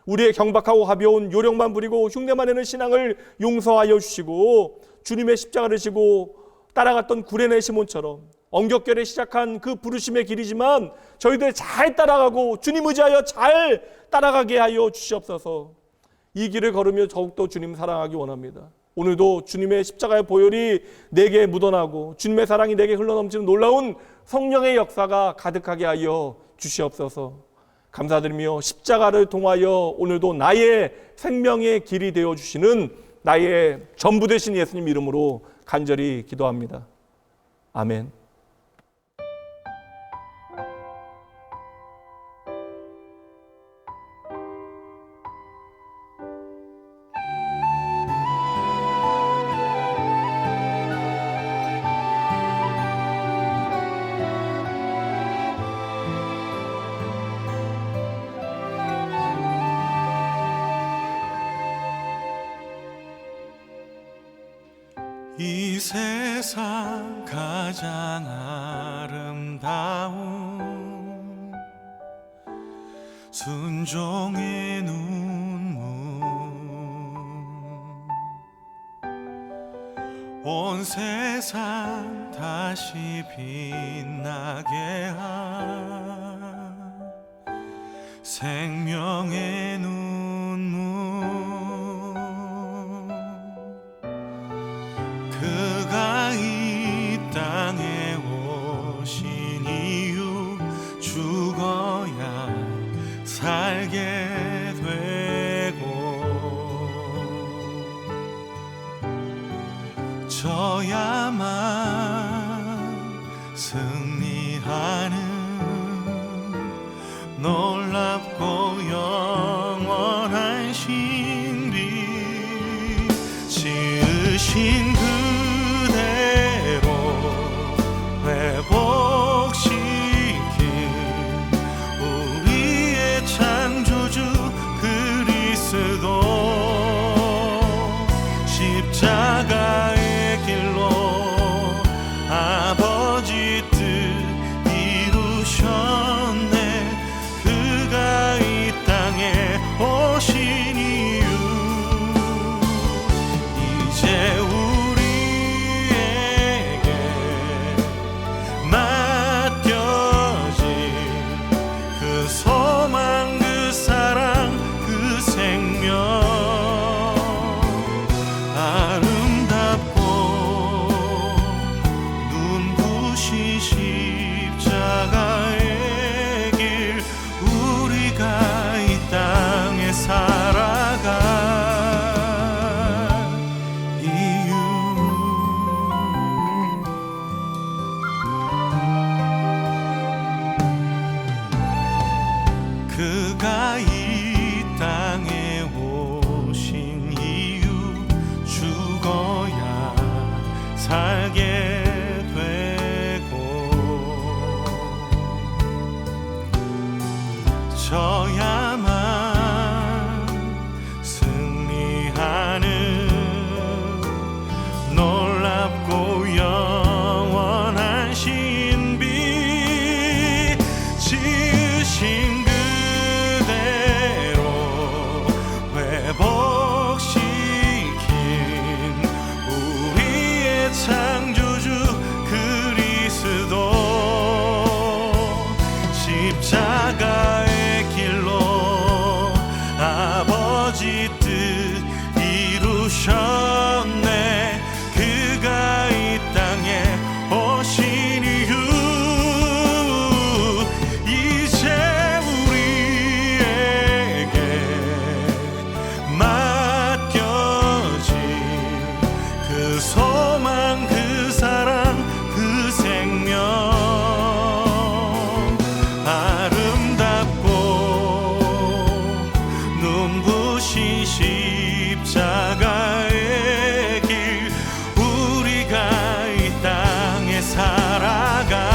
우리의 경박하고 가벼운 요령만 부리고 흉내만 내는 신앙을 용서하여 주시고, 주님의 십자가를 지고 따라갔던 구레네 시몬처럼 엉겹결에 시작한 그 부르심의 길이지만 저희들 잘 따라가고 주님 의지하여 잘 따라가게 하여 주시옵소서. 이 길을 걸으며 더욱더 주님 사랑하기 원합니다. 오늘도 주님의 십자가의 보혈이 내게 묻어나고 주님의 사랑이 내게 흘러넘치는 놀라운 성령의 역사가 가득하게 하여 주시옵소서. 감사드리며 십자가를 통하여 오늘도 나의 생명의 길이 되어주시는 나의 전부 되신 예수님 이름으로 간절히 기도합니다. 아멘. 이 세상 가장 아름다운 순종의 눈물, 온 세상 다시 빛나게 한 생명의 눈물, 그가 이 땅에 오신 이유, 죽어야 살게 되고 져야만 승리하는 놀랍고 영원한 신비, 지으신 그대로 회복시킨 우리의 창조주 그리스도, 십자가의 길로 아버지 뜻 이루셨네. 그가 이 땅에 오신 이유, 이제 우리에게 맡겨진 그 소망, 그 사랑, 그 생명, 아름답고 눈부신 십자가의 길, 우리가 이 땅에 살아갈 이유. 그가 이 땅에 오신 이유, 죽어야 살게 되고 져야만 승리하는 놀랍고 영원한 신비, 지으신 그대로 회복시킨 우리의 창조주 그리스도, 십자가의 길로 아버지 뜻 생명 아름답고 눈부신 십자가의 길 우리가 이 땅에 살아가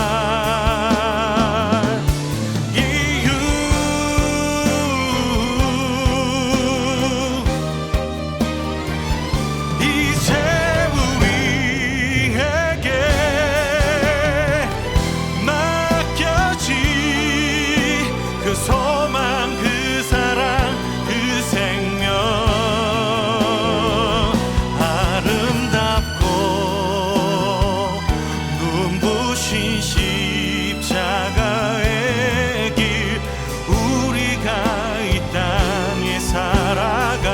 십자가의 길 우리가 이 땅에 살아가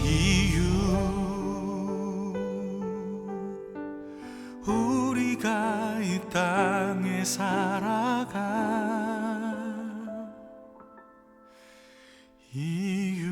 이유 우리가 이 땅에 살아가 이유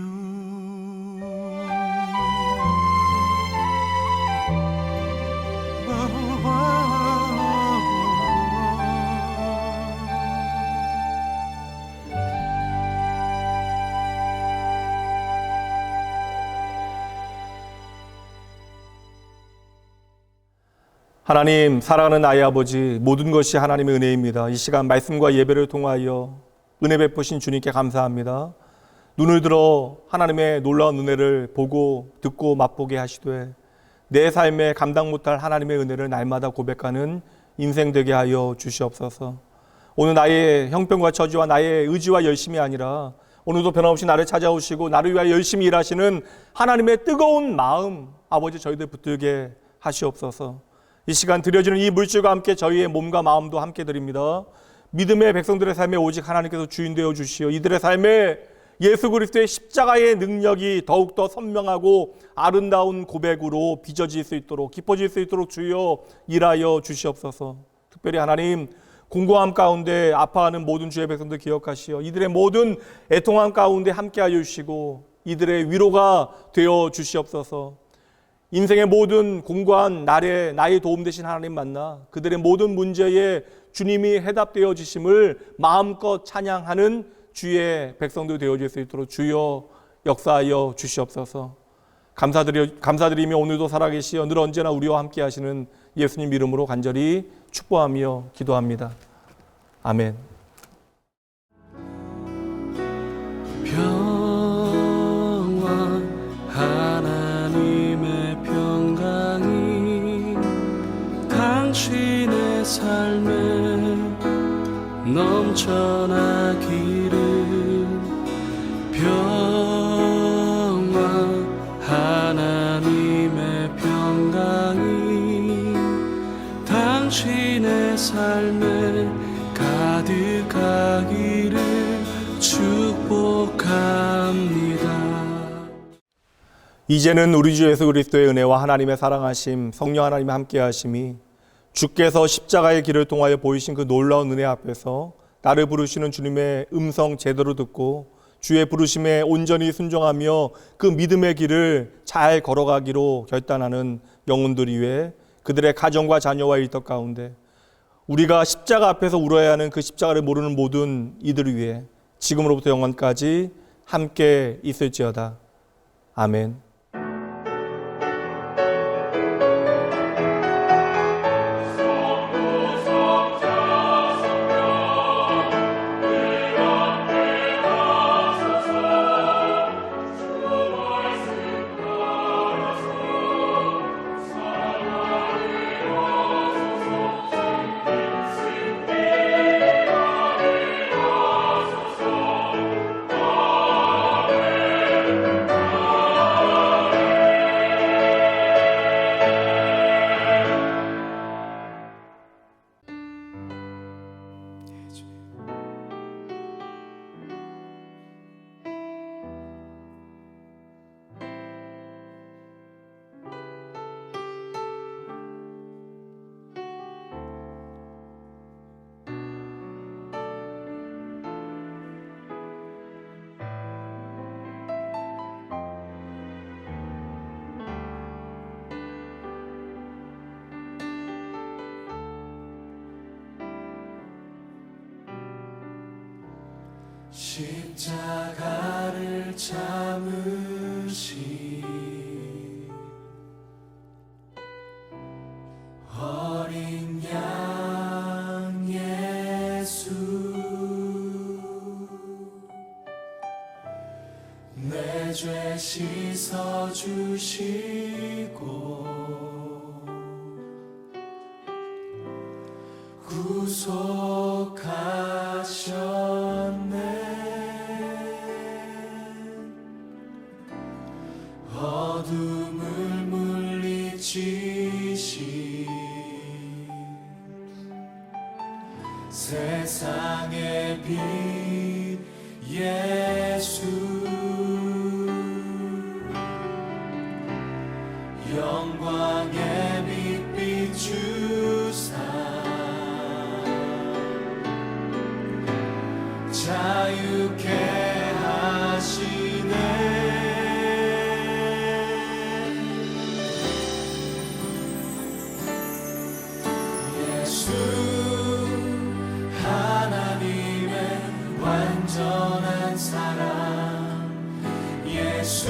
하나님, 사랑하는 나의 아버지, 모든 것이 하나님의 은혜입니다. 이 시간 말씀과 예배를 통하여 은혜 베푸신 주님께 감사합니다. 눈을 들어 하나님의 놀라운 은혜를 보고 듣고 맛보게 하시되 내 삶에 감당 못할 하나님의 은혜를 날마다 고백하는 인생 되게 하여 주시옵소서. 오늘 나의 형편과 처지와 나의 의지와 열심이 아니라 오늘도 변함없이 나를 찾아오시고 나를 위하여 열심히 일하시는 하나님의 뜨거운 마음, 아버지 저희들 붙들게 하시옵소서. 이 시간 드려지는 이 물질과 함께 저희의 몸과 마음도 함께 드립니다. 믿음의 백성들의 삶에 오직 하나님께서 주인 되어 주시어 이들의 삶에 예수 그리스도의 십자가의 능력이 더욱더 선명하고 아름다운 고백으로 빚어질 수 있도록 깊어질 수 있도록 주여 일하여 주시옵소서. 특별히 하나님 공고함 가운데 아파하는 모든 주의 백성들 기억하시어 이들의 모든 애통함 가운데 함께하여 주시고 이들의 위로가 되어 주시옵소서. 인생의 모든 공고한 날에 나의 도움 되신 하나님 만나 그들의 모든 문제에 주님이 해답되어 주심을 마음껏 찬양하는 주의 백성들 되어질 수 있도록 주여 역사하여 주시옵소서. 감사드리며 오늘도 살아계시어 늘 언제나 우리와 함께 하시는 예수님 이름으로 간절히 축복하며 기도합니다. 아멘. 평화 하나님의 평강이 당신의 삶에 넘쳐나기를 평화 하나님의 평강이 당신의 삶에 가득하기를 축복합니다. 이제는 우리 주 예수 그리스도의 은혜와 하나님의 사랑하심, 성령 하나님의 함께하심이 주께서 십자가의 길을 통하여 보이신 그 놀라운 은혜 앞에서 나를 부르시는 주님의 음성 제대로 듣고 주의 부르심에 온전히 순종하며 그 믿음의 길을 잘 걸어가기로 결단하는 영혼들 위해 그들의 가정과 자녀와 일터 가운데 우리가 십자가 앞에서 울어야 하는 그 십자가를 모르는 모든 이들을 위해 지금으로부터 영원까지 함께 있을지어다. 아멘. 십자가를 참으신 어린 양 예수, 내 죄 씻어주시고 구속하셨네. 어둠을 물리치신 세상의 빛 예수, 영광의 빛 비추사 자유케 하시네. 예수 하나님의 완전한 사랑, 예수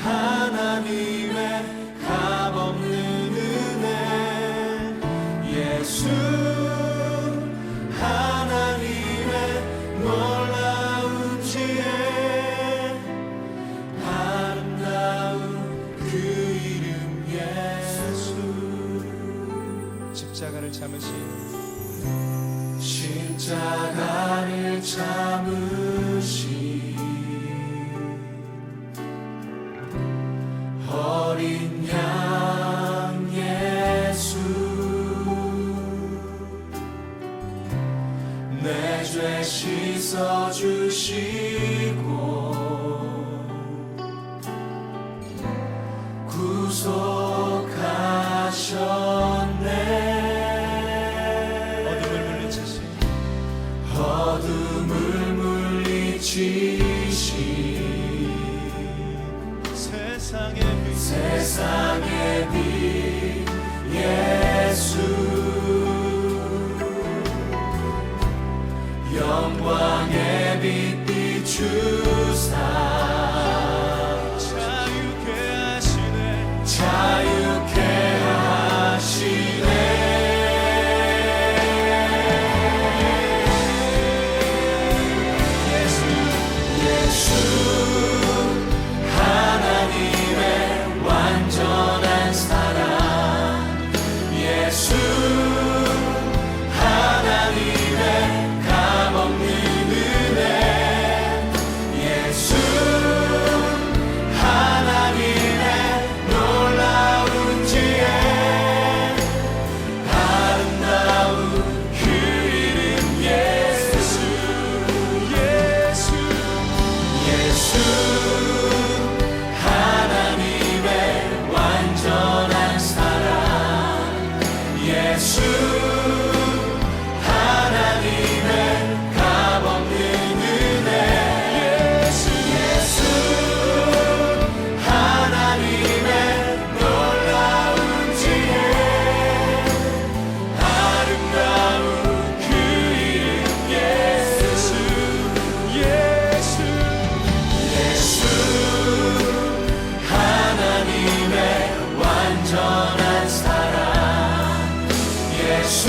하나님의 값없는 은혜, 예수 하나님의 놀라운 지혜, 아름다운 그 이름 예수. 십자가를 참으신 십자가를 참으신 어린 양 예수, 내 죄 씻어주시고 구속하셨네. 어둠을 물리치신 세상의 빛 예수, 영광의 빛 비추사 자유케 하시네. 자유케 하시네. 예수 하나님의 완전한 사랑, 예수 하나님의 값없는 은혜, 예수 하나님의 놀라운 지혜, 아름다운 그 이름 예수. 예수 하나님의 완전한 사랑, 예수 하나님의 값없는 은혜, 예수 하나님의 놀라운 지혜, 아름다운 그 이름 예수. 예수 하나님의 완전한 사랑, 예수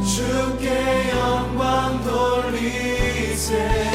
주께 영광 돌리세